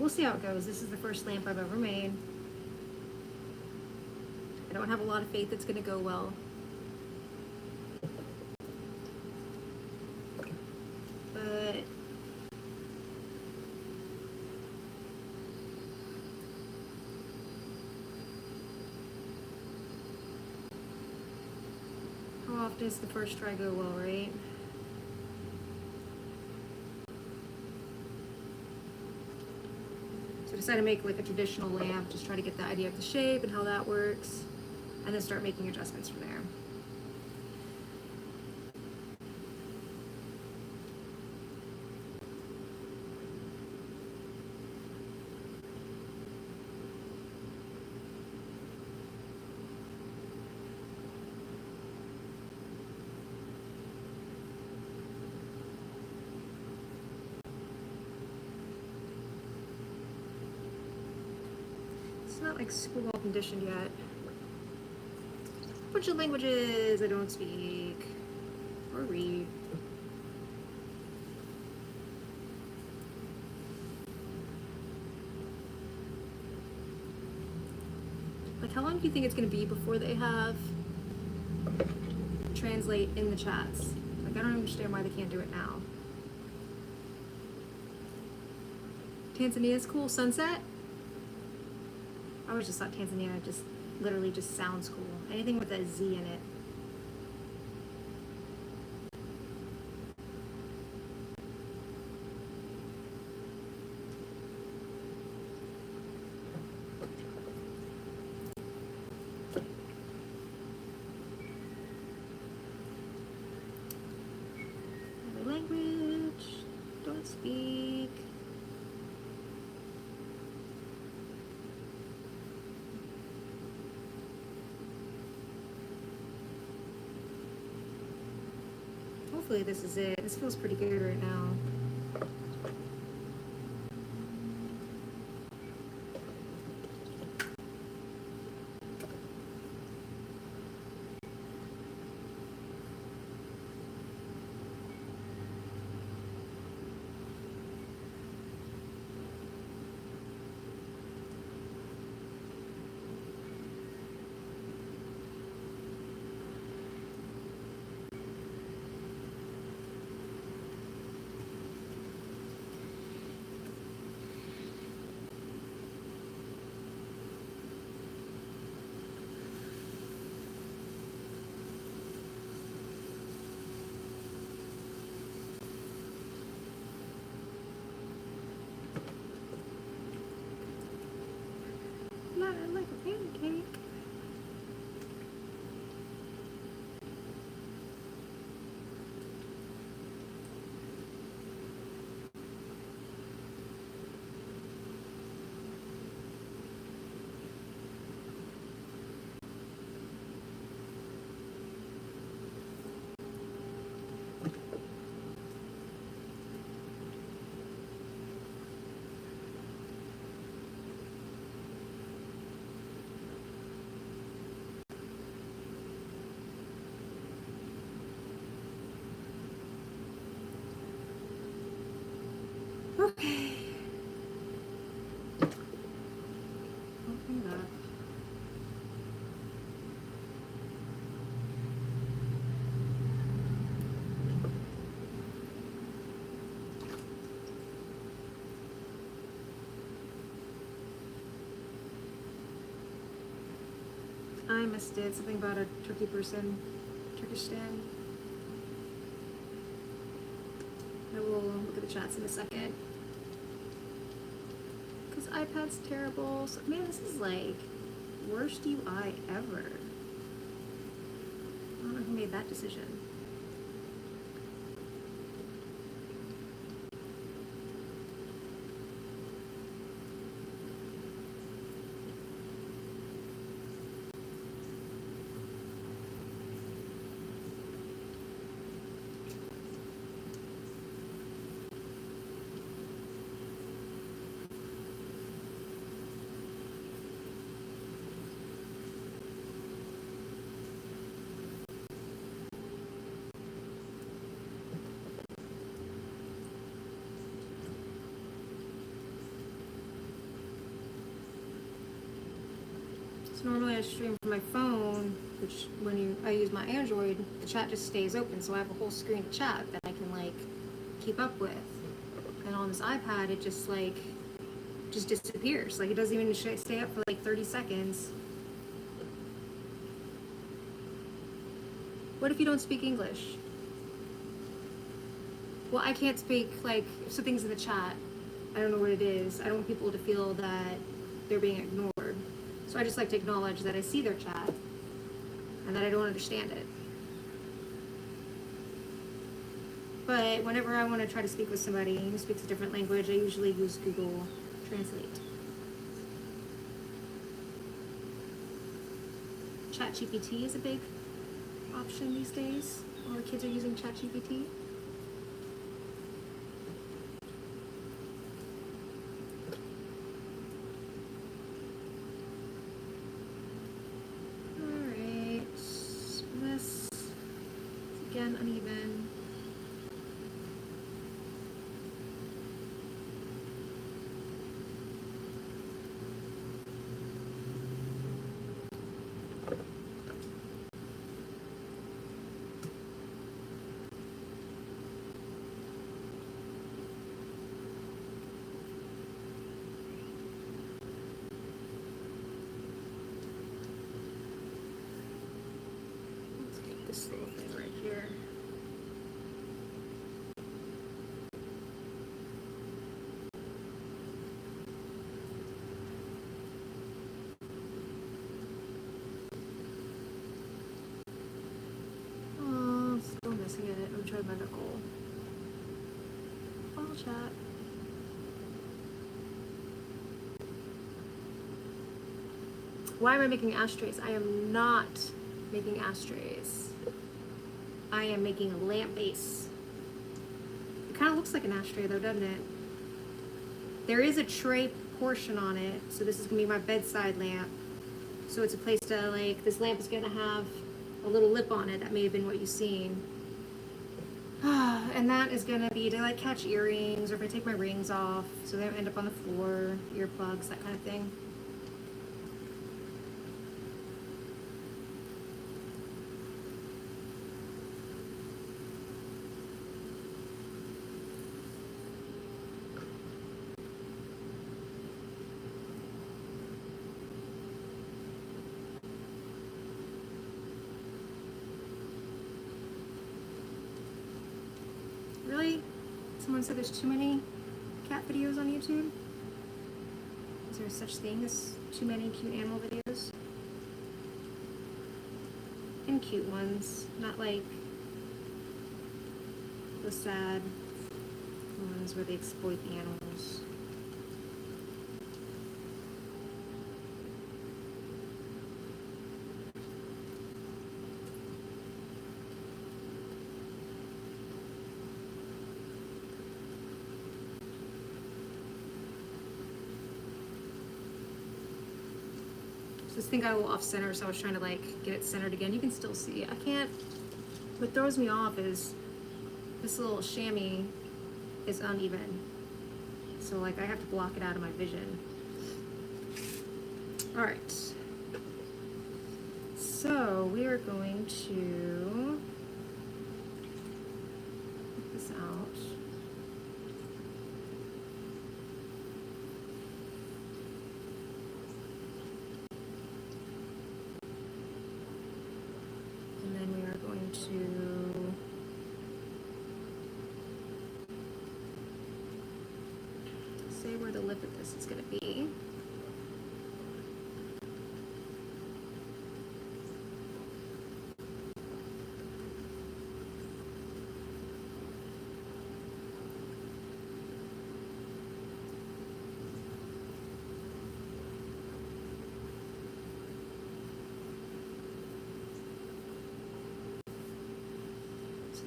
[SPEAKER 1] We'll see how it goes. This is the first lamp I've ever made. I don't have a lot of faith it's going to go well. But how often does the first try go well, right? So decided to make like a traditional lamp, just try to get the idea of the shape and how that works, and then start making adjustments from there. It's not like super well conditioned yet. Bunch of languages I don't speak or read. Like, how long do you think it's gonna be before they have translate in the chats? Like, I don't understand why they can't do it now. Tanzania's cool. Sunset? I always just thought Tanzania just literally just sounds cool. Anything with a Z in it. Another language. Don't speak. Hopefully this is it. This feels pretty good right now. Not like a pancake. Okay. Open it up. I missed it. Something about a Turkey person. Turkistan. I will look at the chats in a second. Because iPad's terrible. So, man, this is like worst UI ever. I don't know who made that decision. So normally I stream from my phone, which when I use my Android, the chat just stays open, so I have a whole screen of chat that I can like keep up with. And on this iPad, it just like just disappears. Like it doesn't even stay up for like 30 seconds. What if you don't speak English? Well, I can't speak like if something's in the chat. I don't know what it is. I don't want people to feel that they're being ignored. So I just like to acknowledge that I see their chat and that I don't understand it. But whenever I want to try to speak with somebody who speaks a different language, I usually use Google Translate. ChatGPT is a big option these days. All the kids are using ChatGPT. Alright, this is again uneven. Let's get this little thing right here. Oh, still missing it. I'm trying my knuckle. All chat. Why am I making ashtrays? I am not making ashtrays. I am making a lamp base. It kind of looks like an ashtray though, doesn't it? There is a tray portion on it, so this is gonna be my bedside lamp. So it's a place to, like, this lamp is gonna have a little lip on it. That may have been what you've seen. And that is gonna be to, like, catch earrings, or if I take my rings off so they don't end up on the floor, earplugs, that kind of thing. Really? Someone said there's too many cat videos on YouTube? Is there such thing as too many cute animal videos? And cute ones, not like the sad ones where they exploit the animals. This thing got a little off center, so I was trying to, like, get it centered again. You can still see. I can't. What throws me off is this little chamois is uneven, so, like, I have to block it out of my vision. All right. So we are going to put this out. And then we are going to say where the lip of this is going to be.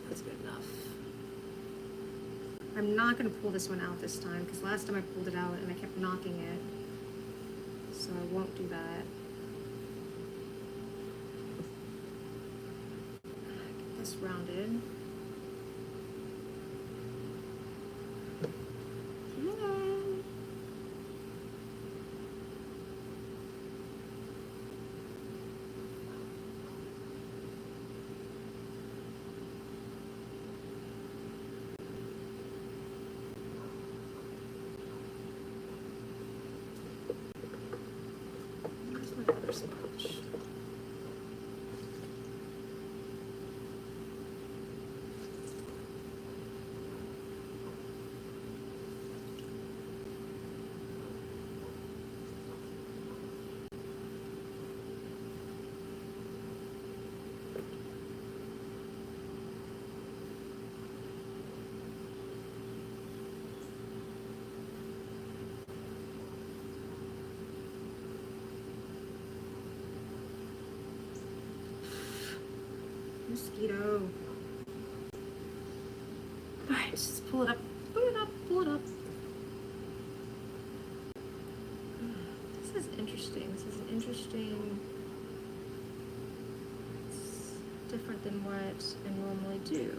[SPEAKER 1] That's good enough. I'm not going to pull this one out this time because last time I pulled it out and I kept knocking it. So I won't do that. Get this rounded. Sponge. Mosquito. Alright, just pull it up. Pull it up. Pull it up. This is interesting. This is an interesting. It's different than what I normally do.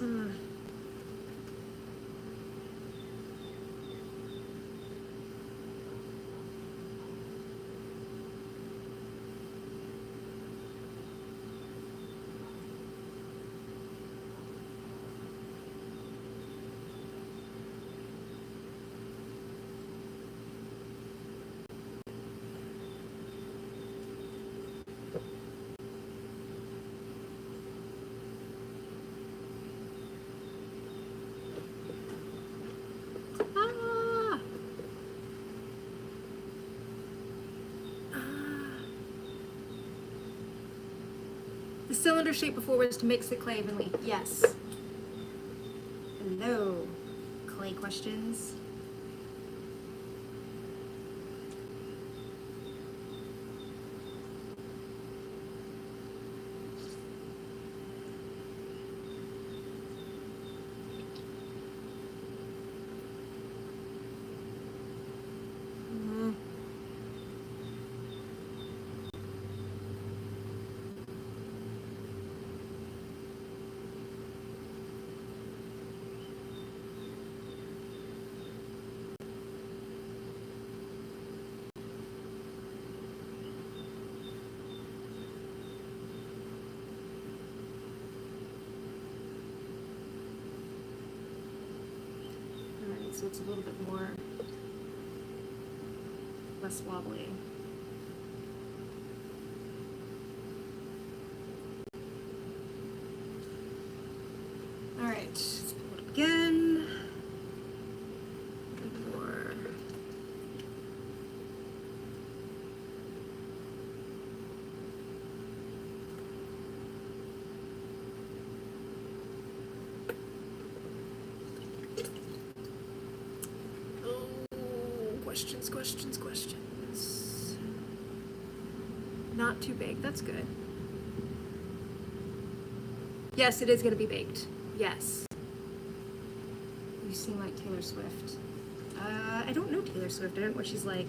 [SPEAKER 1] Ah! The cylinder shape before was to mix the clay evenly. Yes. Hello. Clay questions. Alright, so it's a little bit more less wobbly. Alright, let's pull it up again. More. Questions, questions, questions. Not too big, that's good. Yes, it is going to be baked. Yes. You seem like Taylor Swift. I don't know Taylor Swift. I don't know what she's like.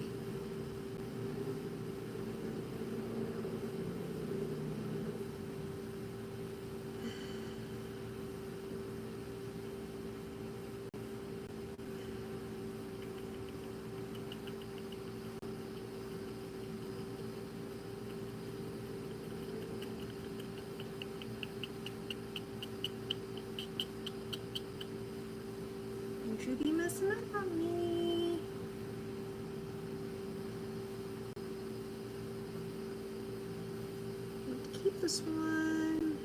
[SPEAKER 1] Don't you be messing up on me. I want to keep this one.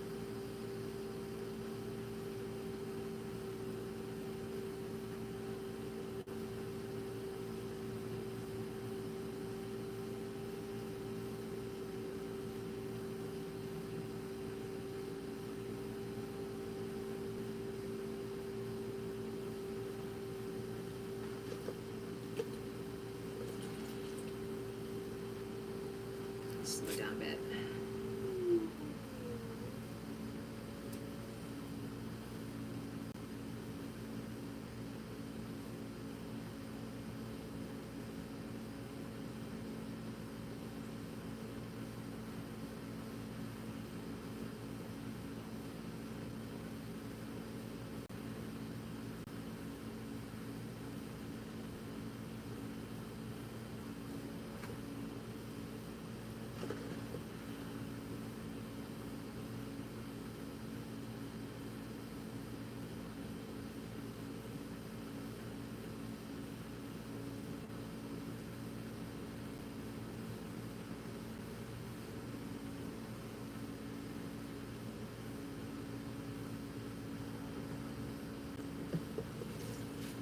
[SPEAKER 1] Slow down a bit.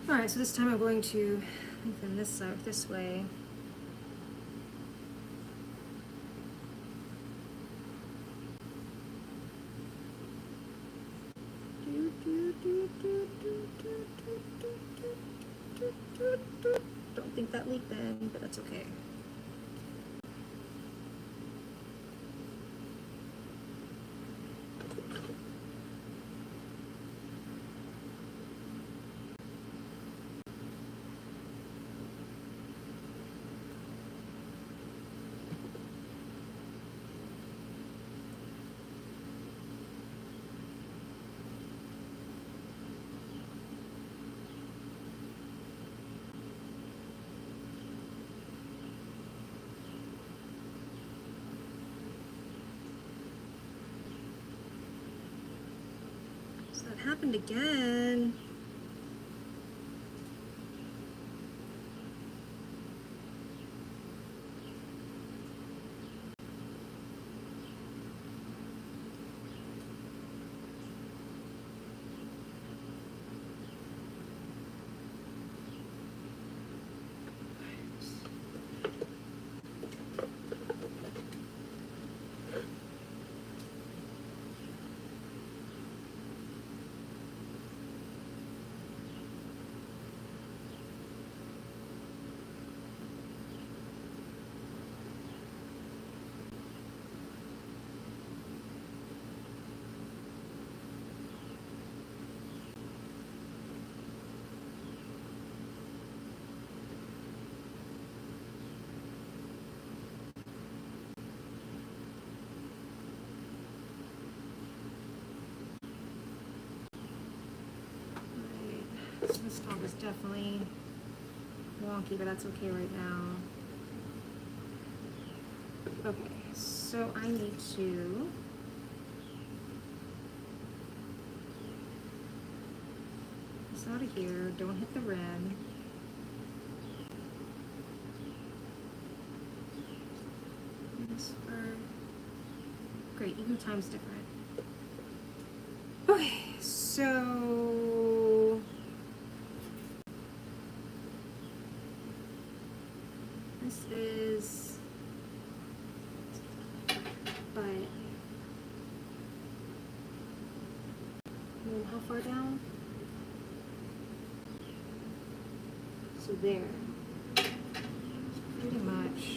[SPEAKER 1] Alright, so this time I'm going to lengthen this out this way. Don't think that leaked then, but that's okay. So that happened again. So this top is definitely wonky, but that's okay right now. Okay, so I need to this out of here, don't hit the red. This for great, even time's different. Okay, so this is, but how far down? So there, pretty much.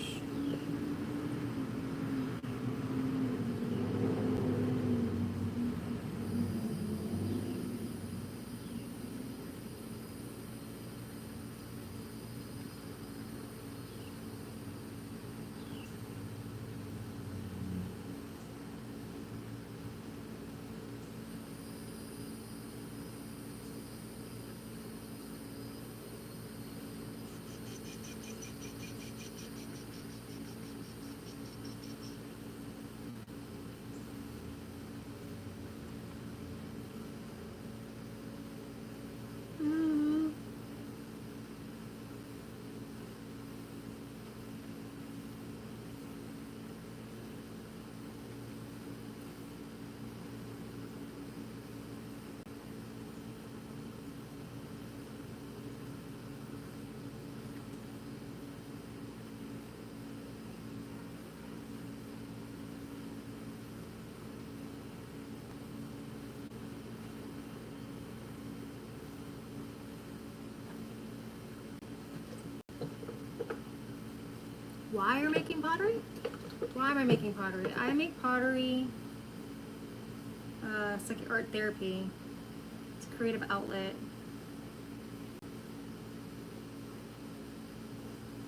[SPEAKER 1] Why are you making pottery? Why am I making pottery? I make pottery, it's like art therapy. It's a creative outlet.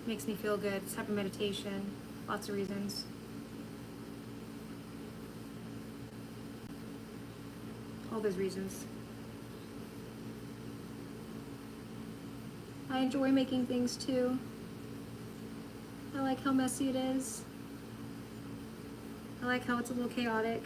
[SPEAKER 1] Makes me feel good. It's a type of meditation. Lots of reasons. All those reasons. I enjoy making things too. I like how messy it is. I like how it's a little chaotic.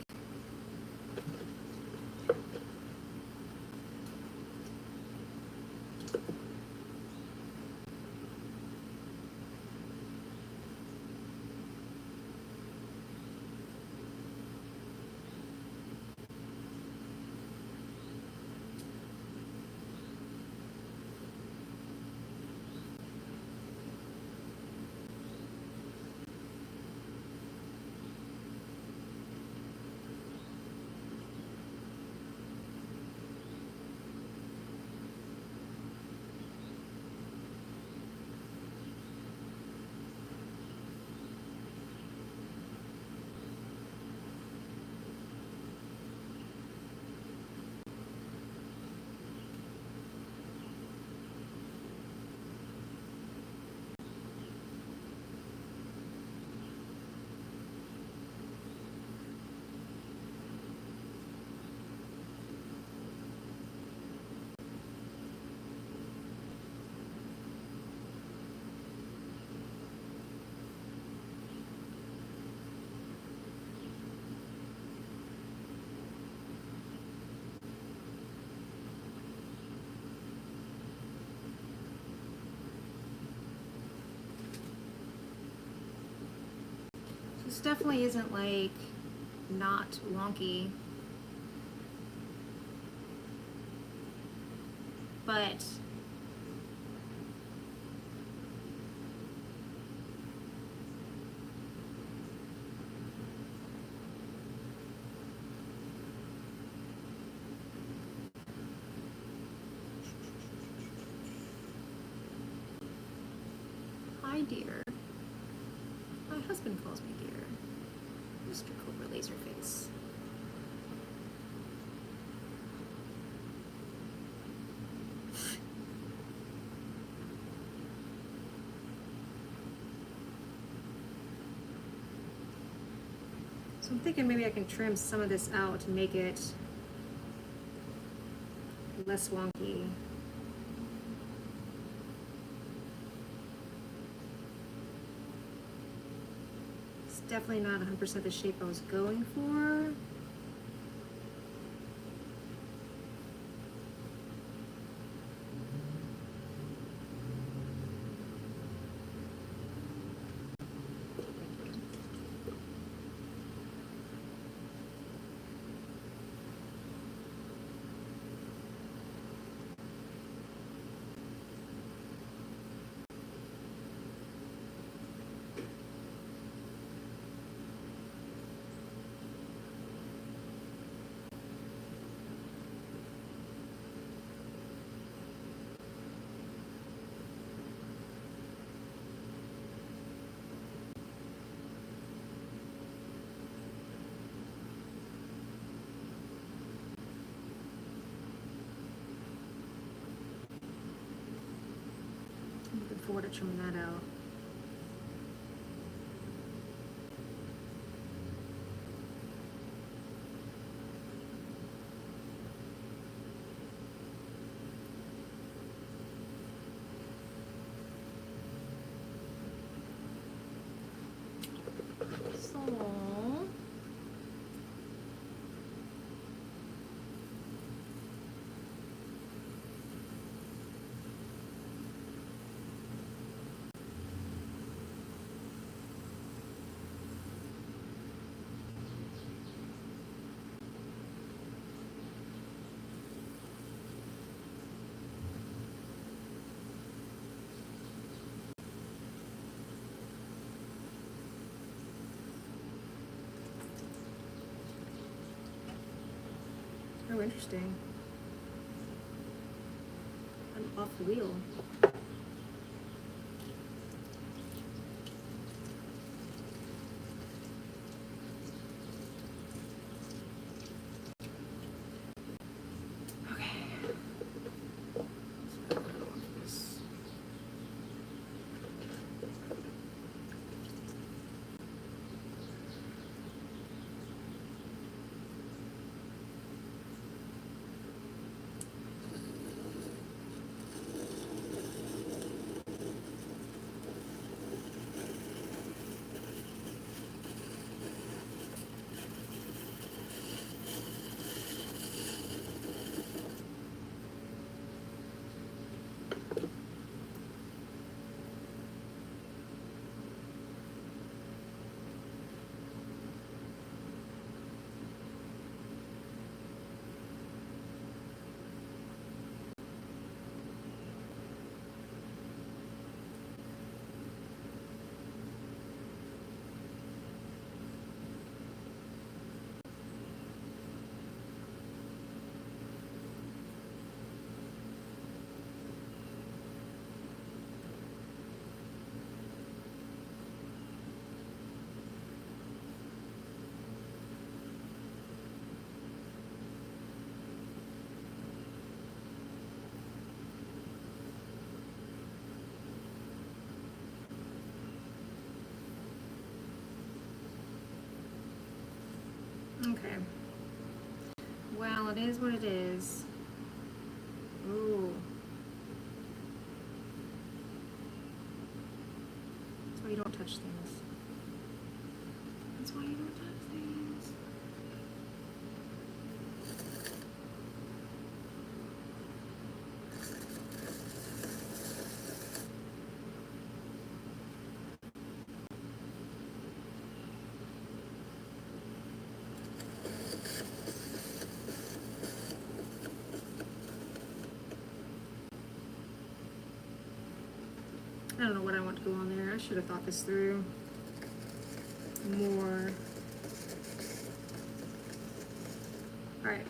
[SPEAKER 1] This definitely isn't like not wonky. But hi, dear. My husband calls me dear. Mr. Cobra Laserface. So I'm thinking maybe I can trim some of this out to make it less wonky. It's definitely not 100% the shape I was going for. I'm looking forward to trimming that out. So oh, interesting. I'm off the wheel. Okay. Okay. Well, it is what it is. Ooh. That's why you don't touch things. That's why you don't touch things. I don't know what I want to go on there. I should have thought this through more. Alright.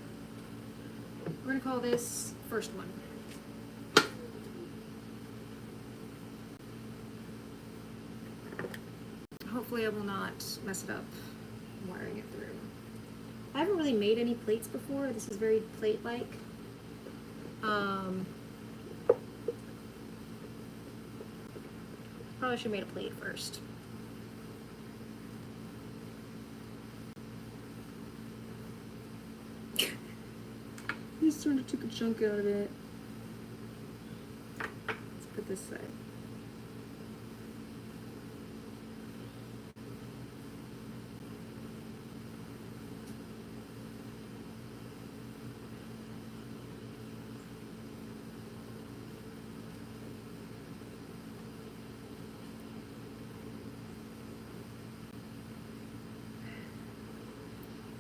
[SPEAKER 1] We're gonna call this first one. Hopefully I will not mess it up wiring it through. I haven't really made any plates before. This is very plate-like. Probably should have made a plate first. He sort of took a chunk out of it. Let's put this side.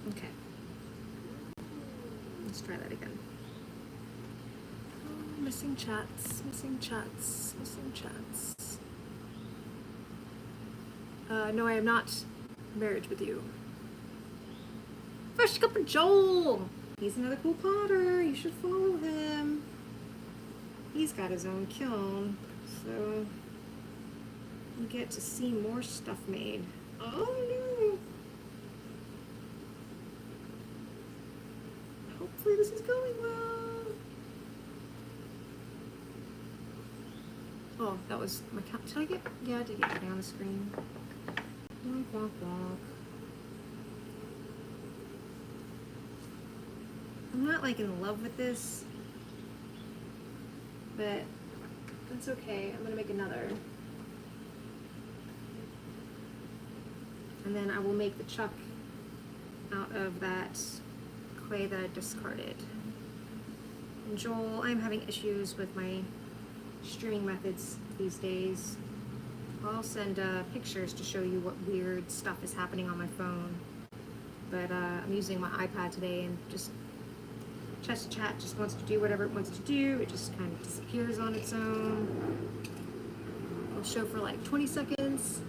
[SPEAKER 1] Okay. Let's try that again. Oh, missing chats, missing chats, missing chats. No, I am not marriage with you. Fresh cup of Joel! He's another cool potter. You should follow him. He's got his own kiln, so you get to see more stuff made. Oh no! Hopefully this is going well. Oh, that was my cat. Did I get? Yeah, I did get it on the screen. Wonk, wonk, wonk. I'm not like in love with this, but that's okay. I'm gonna make another. And then I will make the chuck out of that clay that I discarded. And Joel, I'm having issues with my streaming methods these days. I'll send pictures to show you what weird stuff is happening on my phone. But I'm using my iPad today and just chat just wants to do whatever it wants to do. It just kind of disappears on its own. It'll show for like 20 seconds.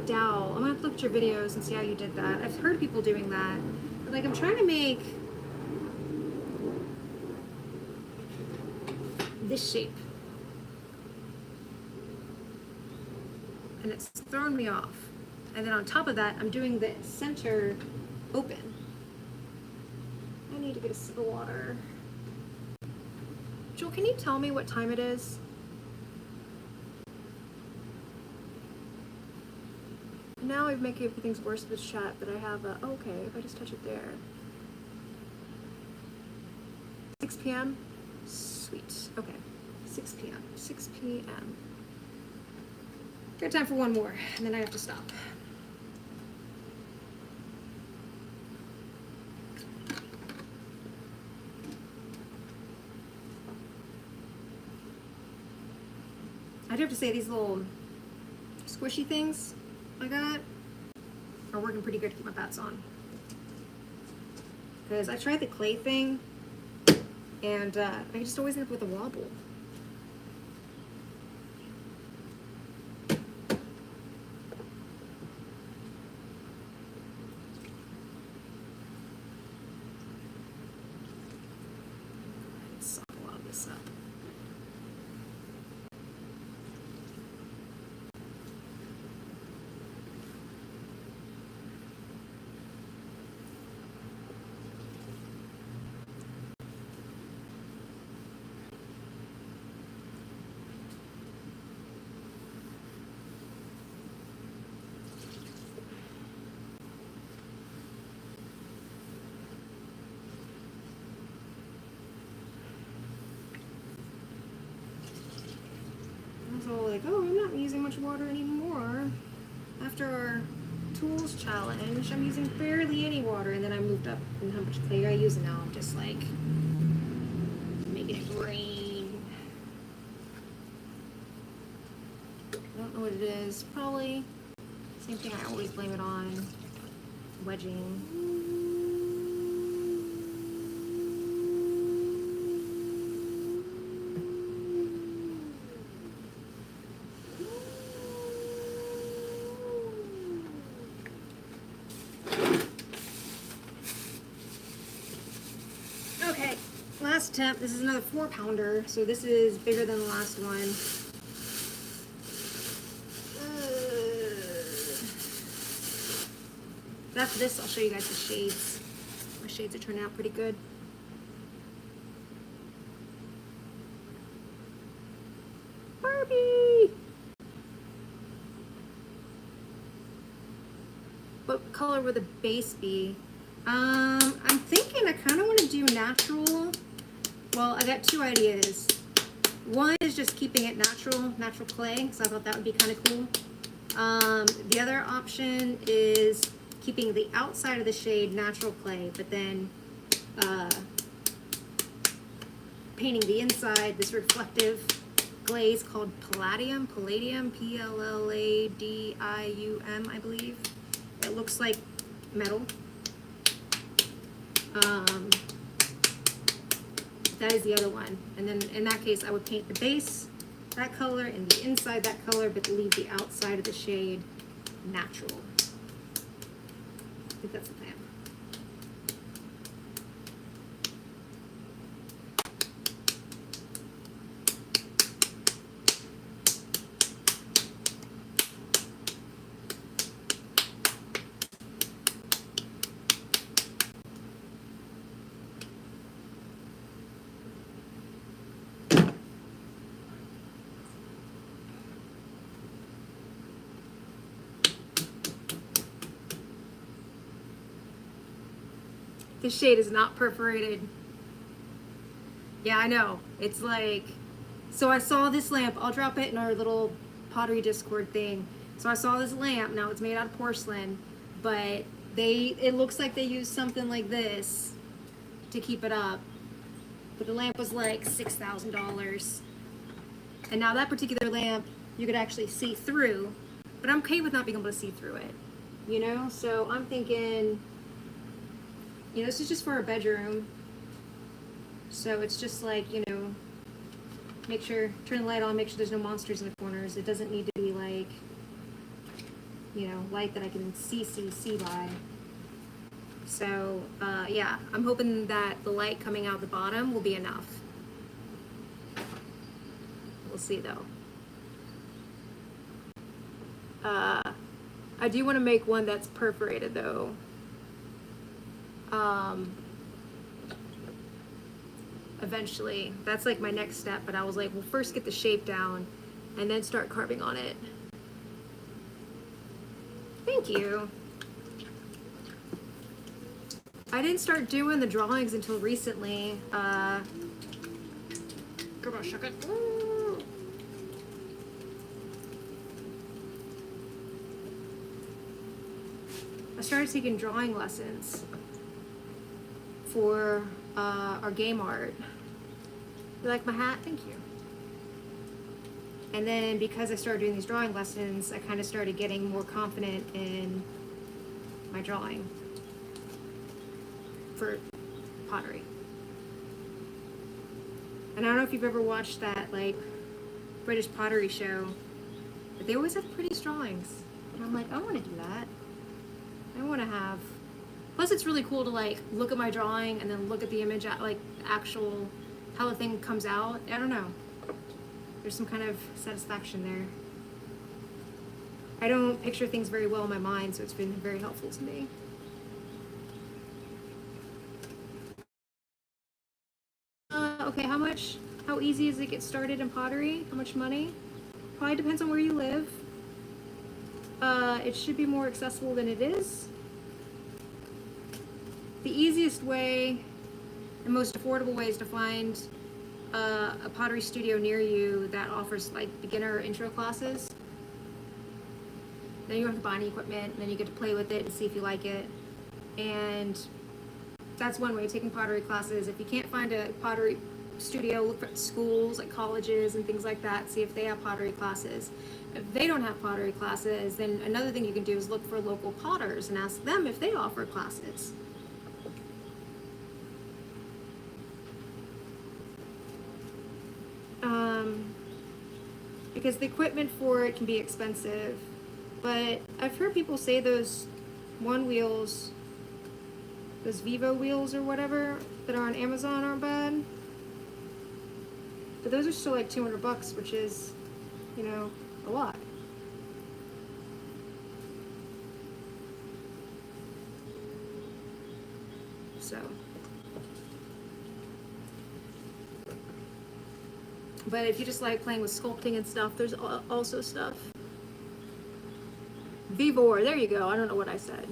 [SPEAKER 1] Dow, I'm gonna have to look at your videos and see how you did that. I've heard people doing that. But like I'm trying to make this shape. And it's thrown me off. And then on top of that, I'm doing the center open. I need to get a sip of water. Joel, can you tell me what time it is? Now I'm making everything's worse with chat, but I have a, okay, if I just touch it there. 6 p.m.? Sweet, okay. 6 p.m., 6 p.m. Got time for one more, and then I have to stop. I do have to say, these little squishy things I got are working pretty good to keep my bats on. Because I tried the clay thing, and I just always end up with a wobble. Suck a lot of this up. So like, oh, I'm not using much water anymore. After our tools challenge, I'm using barely any water, and then I moved up in how much clay I use, and now I'm just like making it rain. I don't know what it is. Probably same thing I always blame it on. Wedging. Last temp, this is another 4-pounder, so this is bigger than the last one. After this, I'll show you guys the shades. My shades are turning out pretty good. Barbie! What color would the base be? I'm thinking I kind of want to do natural. Well, I got 2 ideas. One is just keeping it natural clay, because I thought that would be kind of cool. The other option is keeping the outside of the shade natural clay, but then painting the inside this reflective glaze called Palladium, P-L-L-A-D-I-U-M, I believe. It looks like metal. That is the other one. And then in that case, I would paint the base that color and the inside that color, but leave the outside of the shade natural. I think that's the plan. This shade is not perforated. Yeah, I know. It's like, so I saw this lamp. I'll drop it in our little pottery Discord thing. So I saw this lamp. Now it's made out of porcelain, but it looks like they used something like this to keep it up. But the lamp was like $6,000. And now that particular lamp, you could actually see through, but I'm okay with not being able to see through it, you know? So I'm thinking, you know, this is just for our bedroom. So it's just like, you know, make sure, turn the light on, make sure there's no monsters in the corners. It doesn't need to be like, you know, light that I can see by. So, yeah, I'm hoping that the light coming out the bottom will be enough. We'll see though. I do want to make one that's perforated though. Eventually, that's like my next step, but I was like, well, first get the shape down and then start carving on it. Thank you. I didn't start doing the drawings until recently. Come on, shuck it. I started taking drawing lessons for our game art. You like my hat? Thank you. And then because I started doing these drawing lessons, I kind of started getting more confident in my drawing for pottery. And I don't know if you've ever watched that like British pottery show, but they always have pretty drawings. And I'm like, I want to do that. I want to have, plus it's really cool to like look at my drawing and then look at the image at like actual, how the thing comes out. I don't know. There's some kind of satisfaction there. I don't picture things very well in my mind, so it's been very helpful to me. Okay, how easy is it to get started in pottery? How much money? Probably depends on where you live. It should be more accessible than it is. The easiest way and most affordable way is to find a pottery studio near you that offers like beginner intro classes. Then you don't have to buy any equipment, and then you get to play with it and see if you like it. And that's one way of taking pottery classes. If you can't find a pottery studio, look at schools, like colleges and things like that, see if they have pottery classes. If they don't have pottery classes, then another thing you can do is look for local potters and ask them if they offer classes. Because the equipment for it can be expensive, but I've heard people say those one wheels those Vivo wheels or whatever that are on Amazon aren't bad. But those are still like $200, which is, you know, a lot. So. But if you just like playing with sculpting and stuff, there's also stuff. Vivor, there you go. I don't know what I said.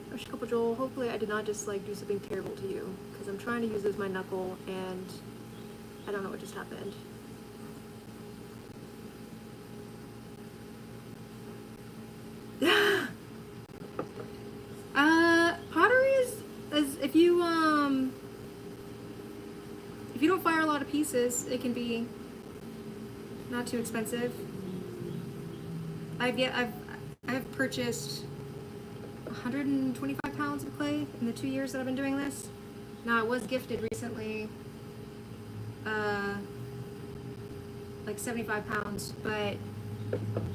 [SPEAKER 1] Fresh Couple Joel, hopefully I did not just like do something terrible to you, because I'm trying to use this as my knuckle and I don't know what just happened. Pottery is if you don't fire a lot of pieces, it can be not too expensive. I have purchased 125 pounds of clay in the 2 years that I've been doing this. Now, I was gifted recently, like 75 pounds, but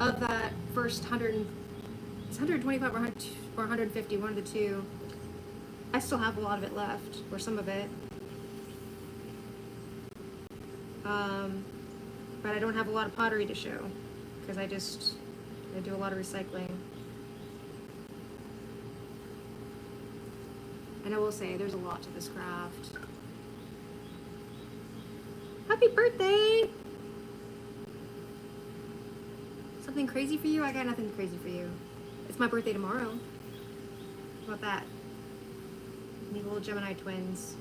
[SPEAKER 1] of that first 100, it's 125 or 150, one of the two, I still have a lot of it left, or some of it. But I don't have a lot of pottery to show, because I do a lot of recycling. And I will say, there's a lot to this craft. Happy birthday! Something crazy for you? I got nothing crazy for you. It's my birthday tomorrow. How about that? Me little Gemini twins.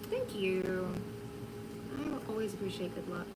[SPEAKER 1] Thank you. I will always appreciate good luck.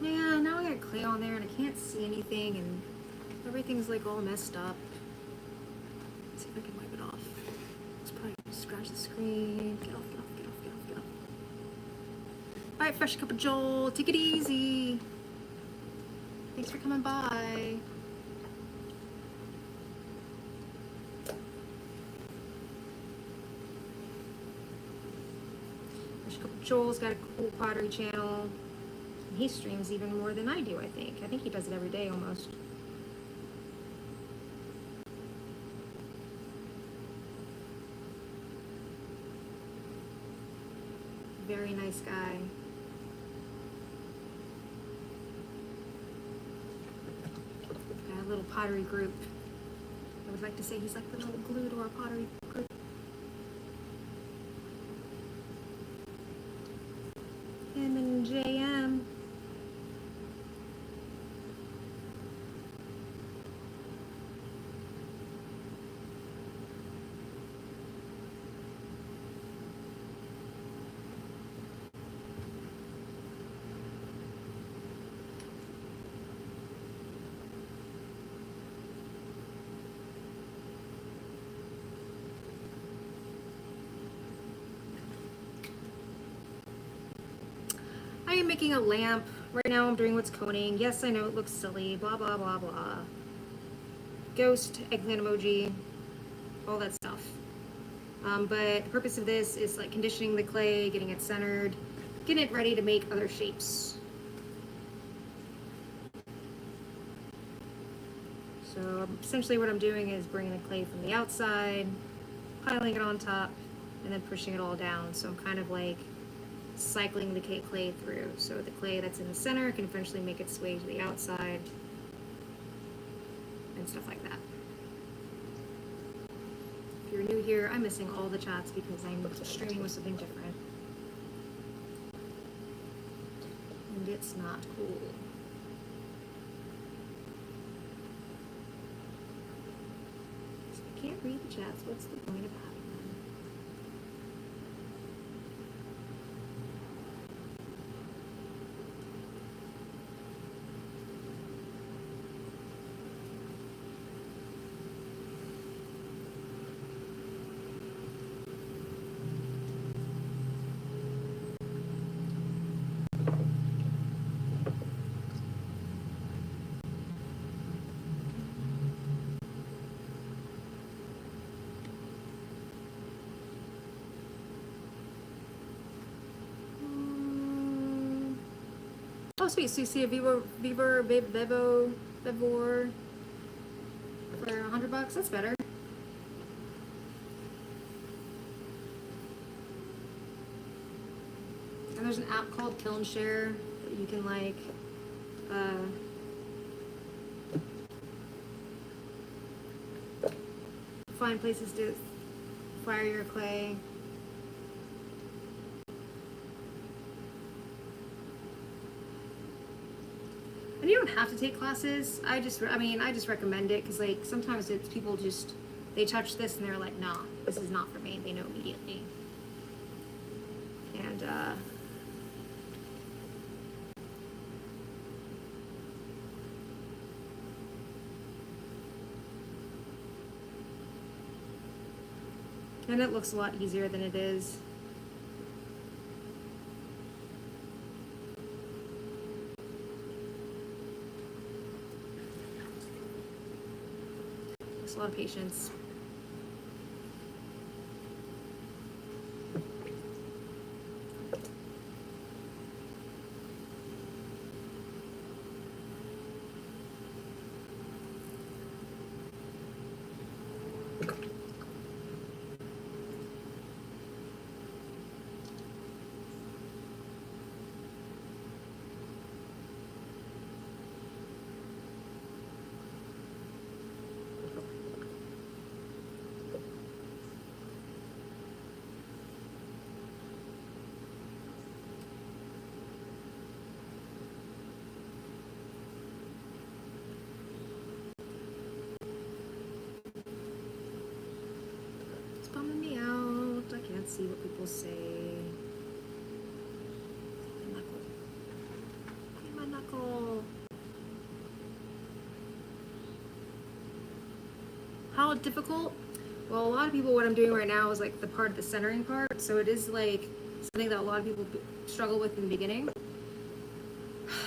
[SPEAKER 1] Yeah, now I got clay on there and I can't see anything and everything's like all messed up. Let's see if I can wipe it off. Let's probably scratch the screen. Get off, get off, get off, get off, get off. Alright, Fresh Cup of Joel, take it easy. Thanks for coming by. Fresh Cup of Joel's got a cool pottery channel. He streams even more than I do, I think. I think he does it every day almost. Very nice guy. Got a little pottery group. I would like to say he's like the little glue to our pottery group. Him and JM. I am making a lamp. Right now I'm doing what's coning. Yes, I know it looks silly. Blah, blah, blah, blah. Ghost, eggplant emoji, all that stuff. But the purpose of this is like conditioning the clay, getting it centered, getting it ready to make other shapes. So essentially what I'm doing is bringing the clay from the outside, piling it on top, and then pushing it all down. So I'm kind of like cycling the clay through. So the clay that's in the center can eventually make its way to the outside and stuff like that. If you're new here, I'm missing all the chats because I'm streaming with something different. And it's not cool. read the chats. What's the point of having them? Oh, sweet. So you see a Vivor, Vivor for $100. That's better. And there's an app called Kill and Share that you can like, find places to fire your clay. And you don't have to take classes. I just recommend it because like sometimes it's people just, they touch this and they're like, nah, this is not for me. They know immediately. And it looks a lot easier than it is. It's a lot of patience. Bumming me out. I can't see what people say. My knuckle. My knuckle. How difficult? Well, a lot of people, what I'm doing right now is like the part of the centering part. So it is like something that a lot of people struggle with in the beginning.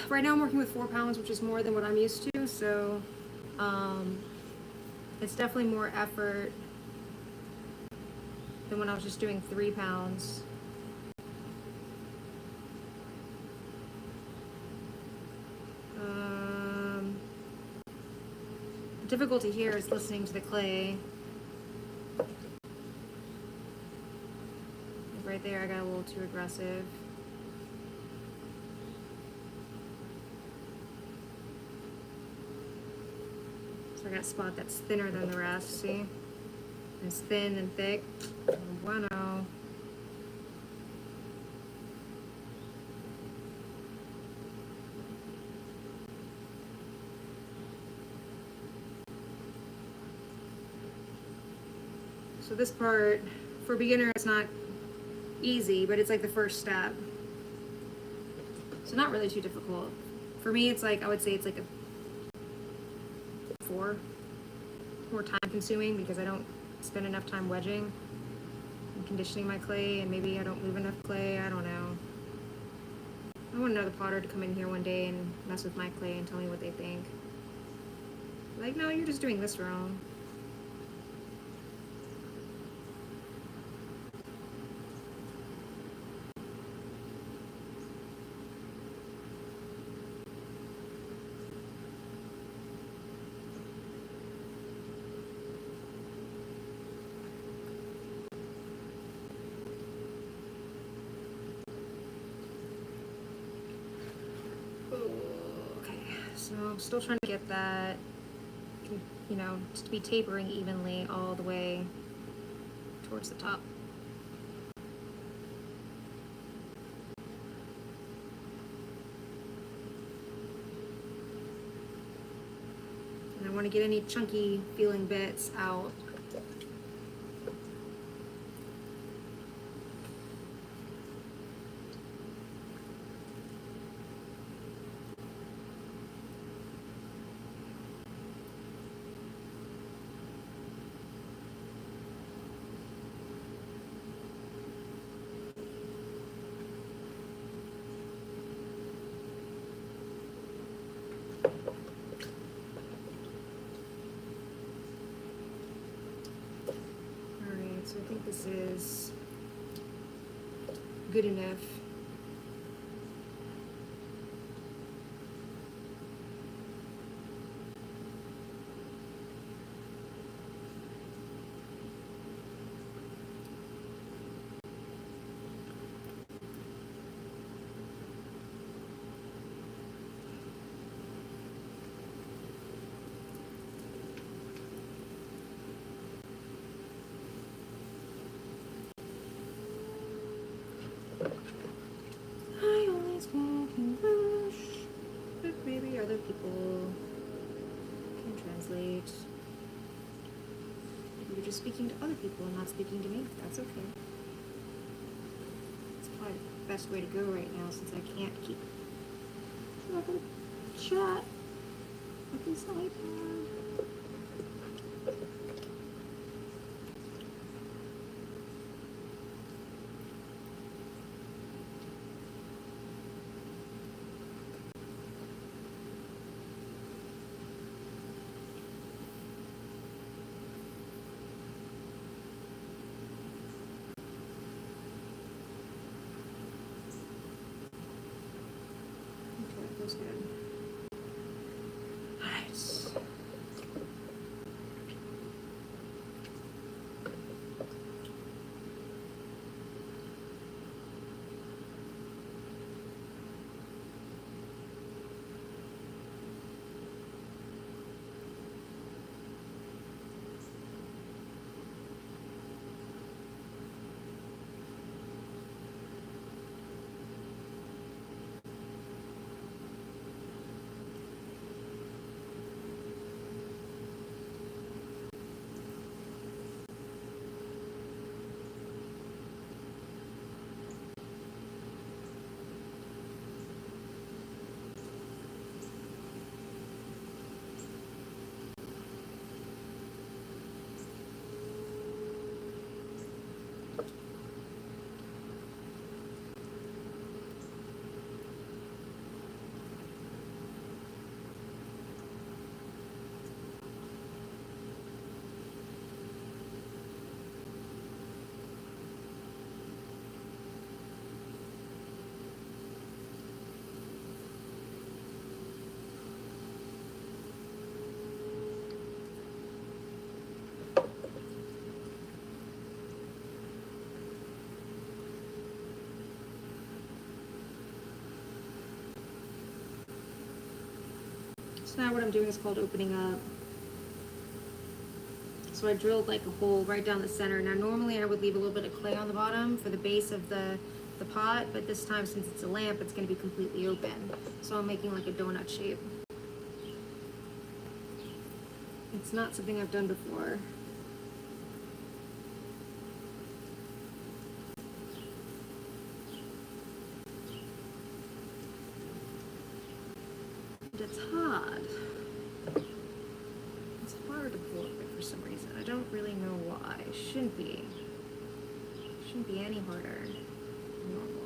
[SPEAKER 1] Right now I'm working with 4 pounds, which is more than what I'm used to. So it's definitely more effort than when I was just doing 3 pounds. The difficulty here is listening to the clay. Right there, I got a little too aggressive. So I got a spot that's thinner than the rest, see? It's thin and thick. Bueno. So this part, for beginner, it's not easy, but it's like the first step. So not really too difficult. For me, it's like, I would say it's like a 4. More time consuming because I don't spend enough time wedging and conditioning my clay, and maybe I don't move enough clay. I don't know. I want another potter to come in here one day and mess with my clay and tell me what they think. Like, no, you're just doing this wrong. So I'm still trying to get that, you know, just to be tapering evenly all the way towards the top. And I want to get any chunky feeling bits out. So I think this is good enough. I always walk in rush, but maybe other people can translate. Maybe you're just speaking to other people and not speaking to me. That's okay. It's probably the best way to go right now since I can't keep having chat with this iPad. Okay, that feels good. Alright. So now what I'm doing is called opening up. So I drilled like a hole right down the center. Now normally I would leave a little bit of clay on the bottom for the base of the pot, but this time since it's a lamp, it's going to be completely open. So I'm making like a donut shape. It's not something I've done before. And it's hard. It's hard to pull it for some reason. I don't really know why. It shouldn't be. It shouldn't be any harder than normal.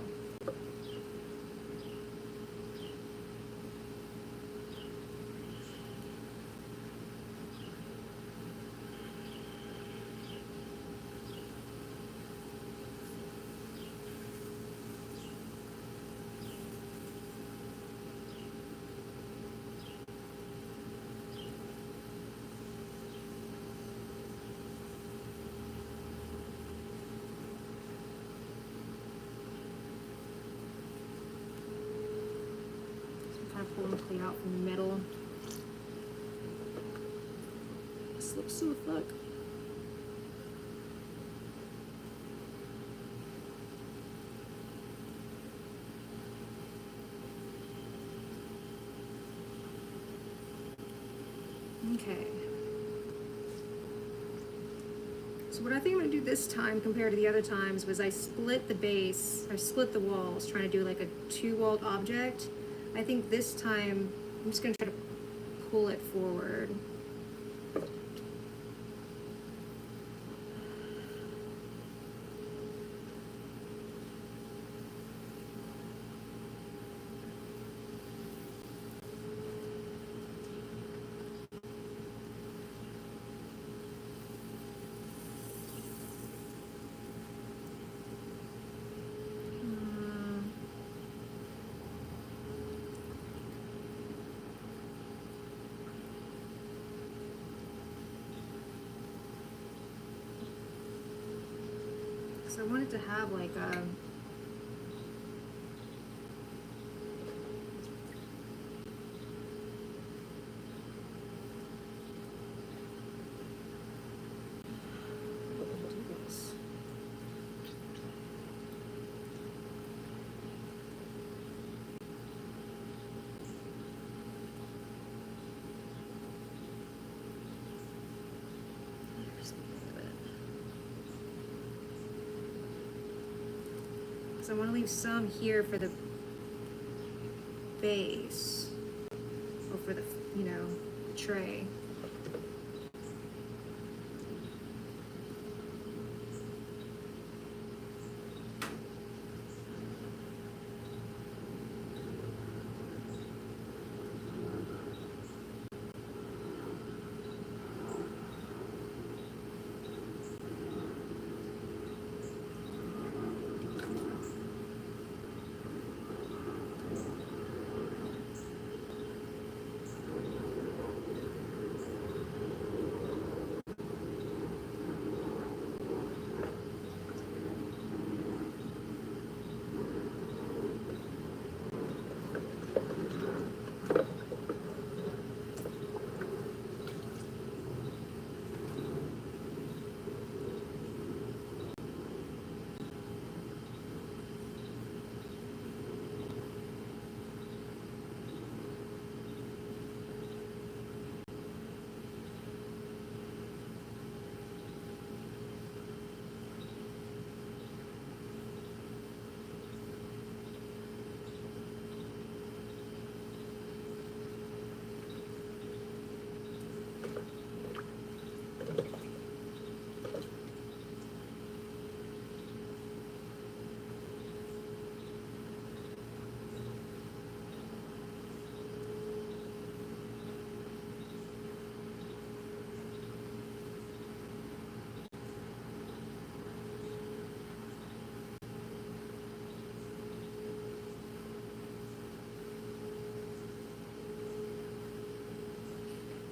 [SPEAKER 1] Pulling the clay out from the middle. Slip smooth, look. Okay. So what I think I'm gonna do this time compared to the other times was I split the base, I split the walls, trying to do like a two-walled object. I think this time I'm just gonna try to pull it forward. So I wanted to have like a I want to leave some here for the base, or for the, you know, tray.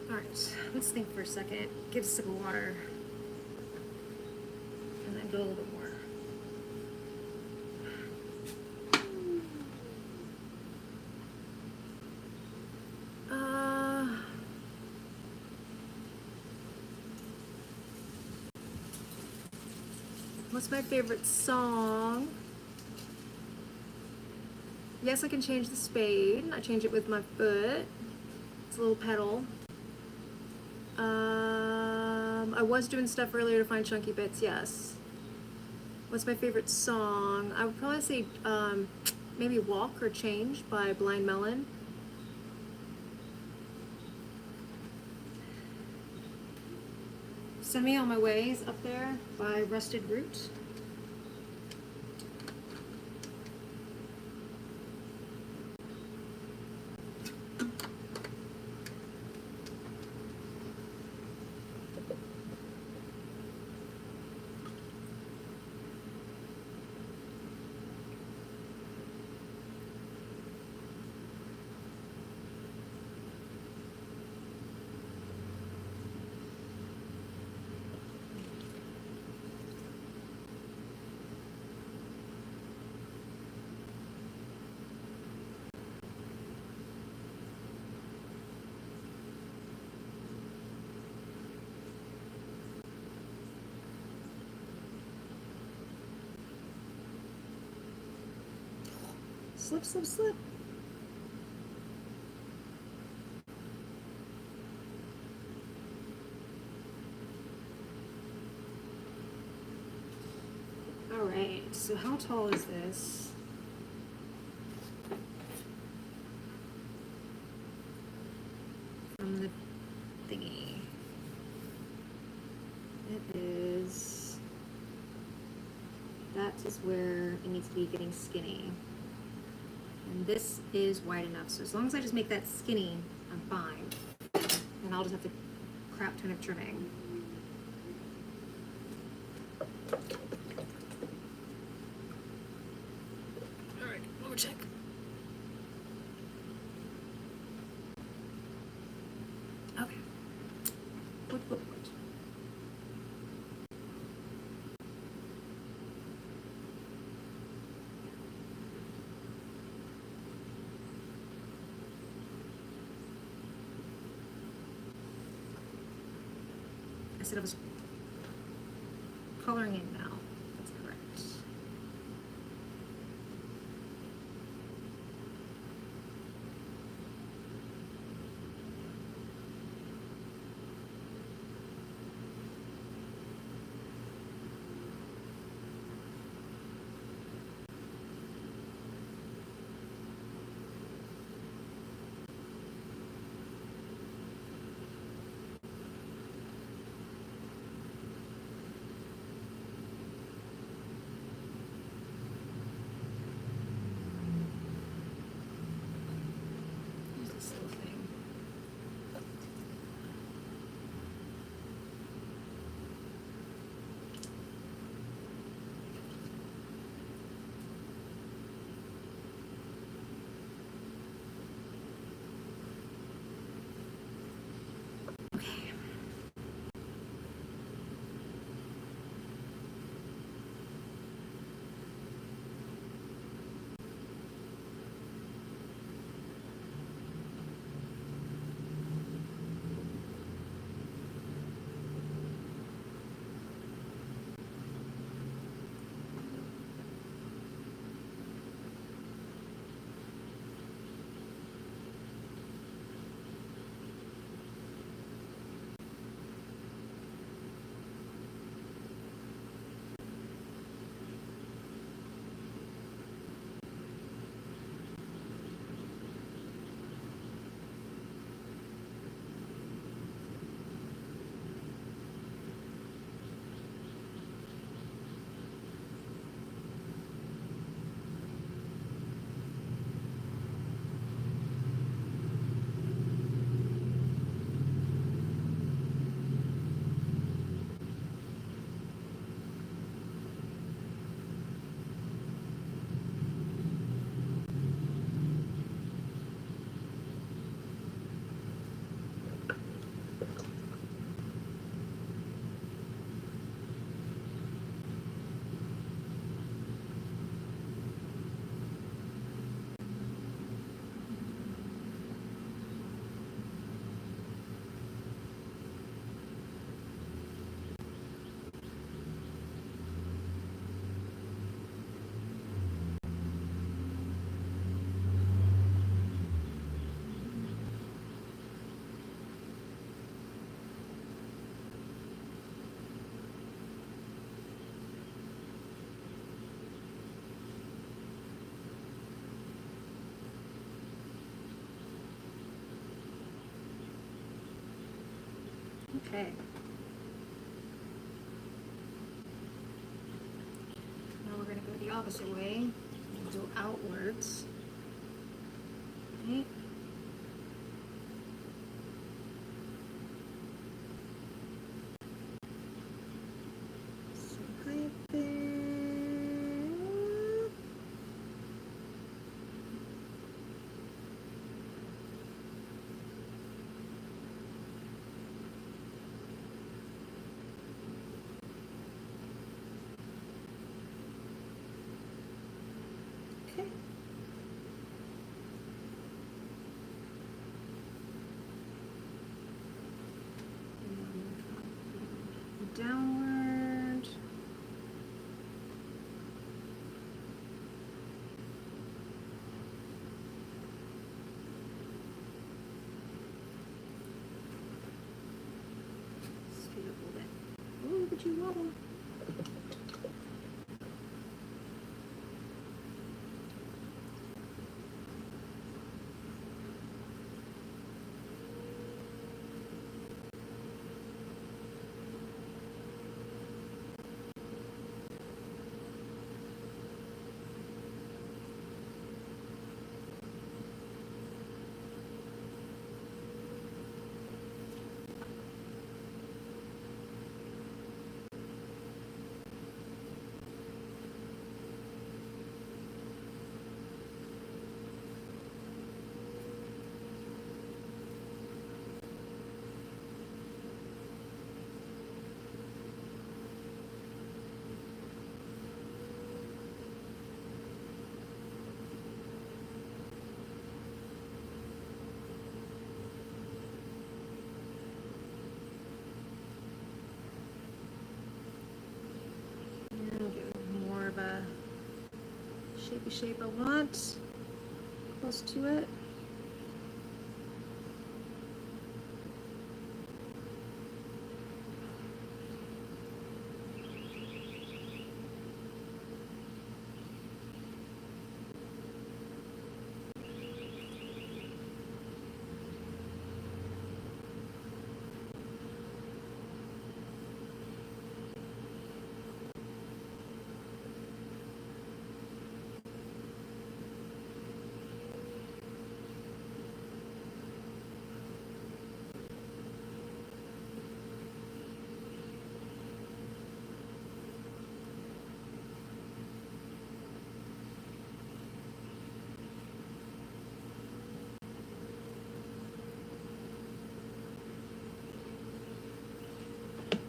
[SPEAKER 1] Alright, let's think for a second. Get a sip of water. And then go a little bit more. What's my favorite song? Yes, I can change the spade. I change it with my foot. It's a little pedal. I was doing stuff earlier to find chunky bits, yes. What's my favorite song? I would probably say maybe Walk or Change by Blind Melon. Send Me On My Ways Up There by Rusted Root. Slip, slip, slip. All right, so how tall is this? From the thingy. It is, that is where it needs to be getting skinny. And this is wide enough, so as long as I just make that skinny, I'm fine. And I'll just have to crap ton of trimming. All right, one more check. Okay. What? said I was coloring in now. That's correct. Where's this little thing? Okay. Okay. Now we're going to go the opposite way. We'll go outwards. Right? So right there. Okay. Downward. Scoot up a little bit. Oh, look at you wobble. shapey shape I want. Close to it.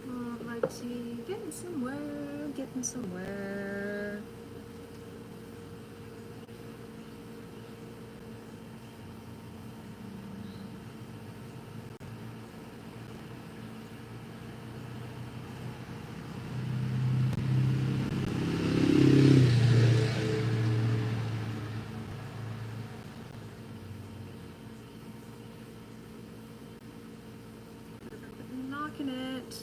[SPEAKER 1] Alrighty, getting somewhere, getting somewhere. Knocking it.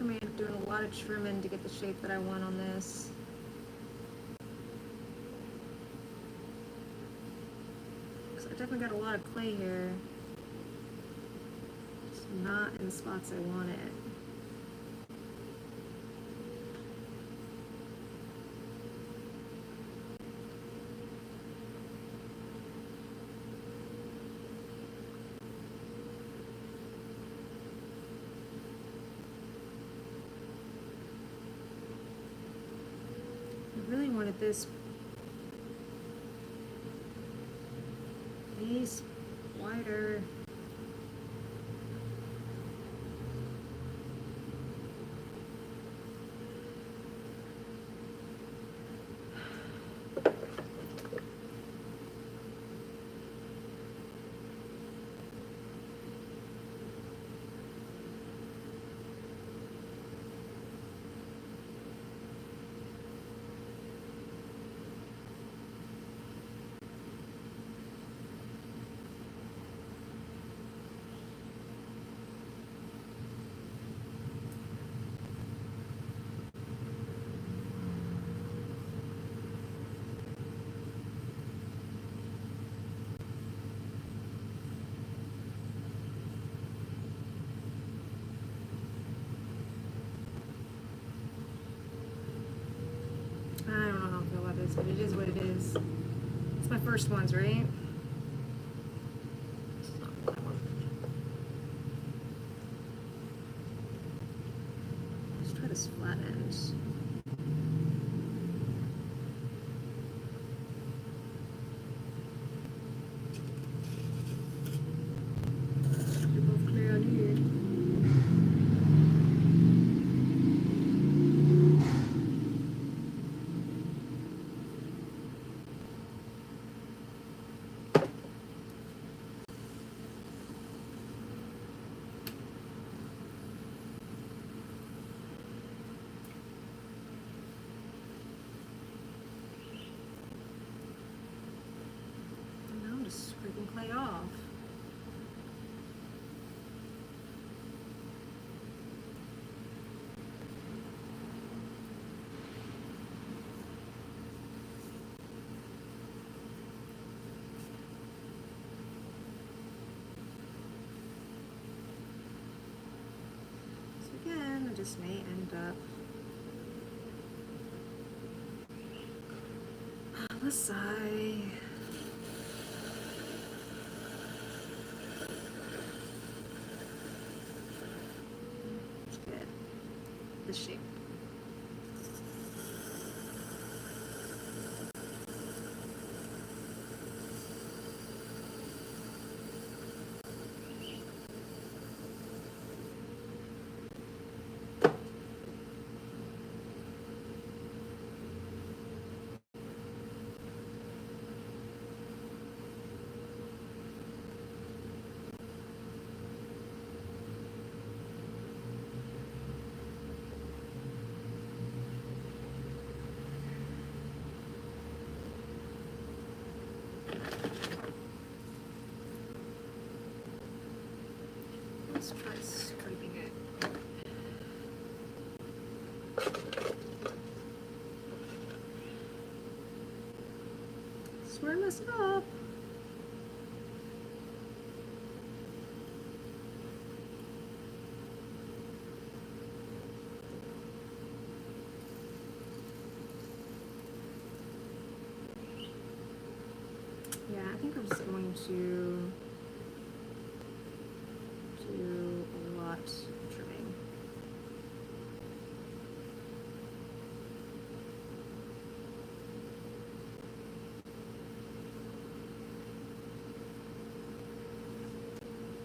[SPEAKER 1] I may end up doing a lot of trimming to get the shape that I want on this. So I definitely got a lot of clay here. It's not in the spots I want it. I really wanted this piece wider. I don't know how I feel about this, but it is what it is. It's my first ones, right? It's not that one. Let's try this flat end. They're both clear out here. And now I'm just scraping clay off. So again, I just may end up on the side. Let's get the shape. Let's try scraping it. Swear this up. Yeah, I think I'm just going to do a lot of trimming.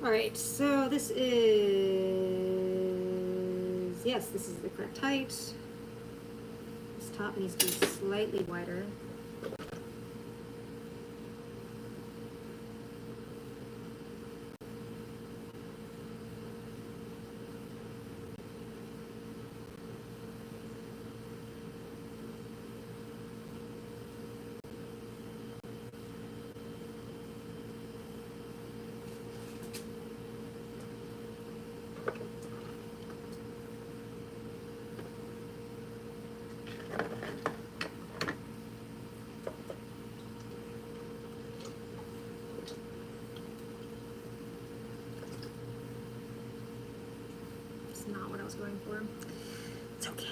[SPEAKER 1] All right, so this is, yes, this is the correct height. This top needs to be slightly wider. It's not what I was going for. It's okay.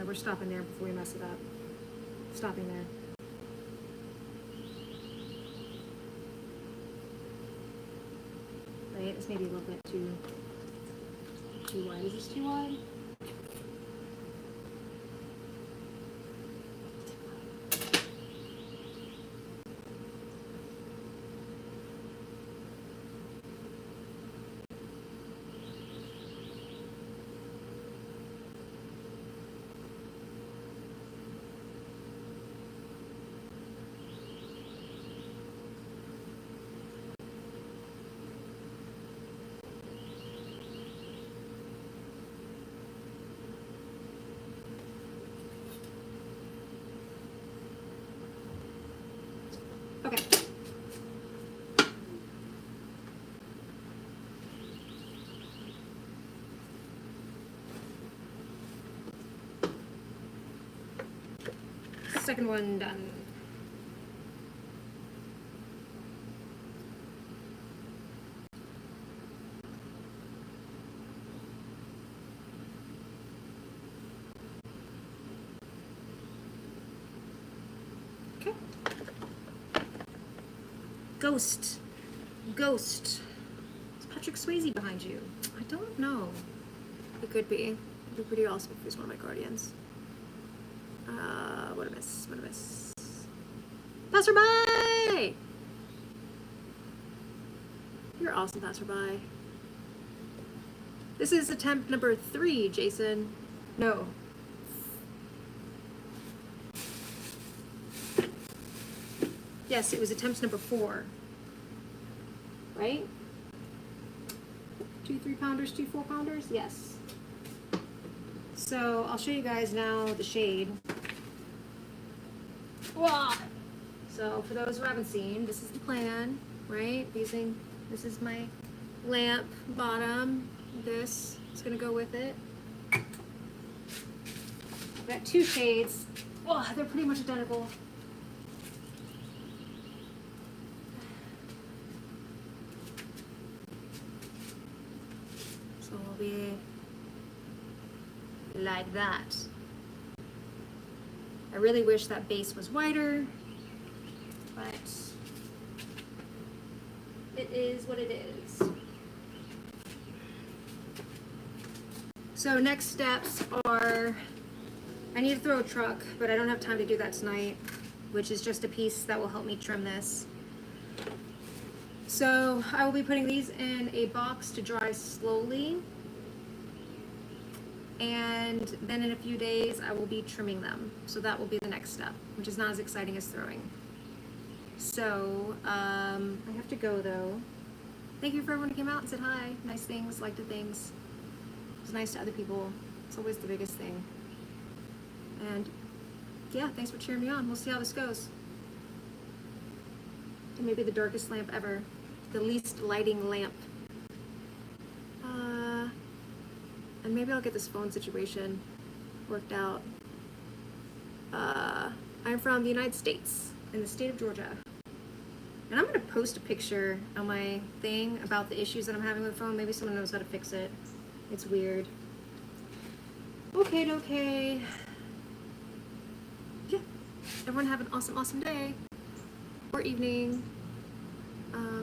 [SPEAKER 1] We're stopping there before we mess it up. Stopping there. Right, this may be a little bit too wide. Is this too wide? Okay. Second one done. Okay. Ghost. Ghost. Is Patrick Swayze behind you? I don't know. It could be. It'd be pretty awesome if he was one of my guardians. What a miss. What a miss. Passerby! You're awesome, passerby. This is attempt number 3, Jason. No. Yes, it was attempt number 4. Right? 2 3-pounders, 2 4-pounders? Yes. So I'll show you guys now the shade. Whoa! So for those who haven't seen, this is the plan, right? This is my lamp bottom. This is gonna go with it. I've got 2 shades. Oh, they're pretty much identical. So it'll be like that. I really wish that base was wider, but it is what it is. So next steps are, I need to throw a truck, but I don't have time to do that tonight, which is just a piece that will help me trim this. So I will be putting these in a box to dry slowly. And then in a few days I will be trimming them. So that will be the next step, which is not as exciting as throwing. So I have to go though. Thank you for everyone who came out and said hi. Nice things, liked the things. It was nice to other people. It's always the biggest thing. And yeah, thanks for cheering me on. We'll see how this goes. And maybe the darkest lamp ever. The least lighting lamp. And maybe I'll get this phone situation worked out. I'm from the United States, in the state of Georgia. And I'm gonna post a picture on my thing about the issues that I'm having with the phone. Maybe someone knows how to fix it. It's weird. Okay. Yeah. Everyone have an awesome, awesome day. Or evening.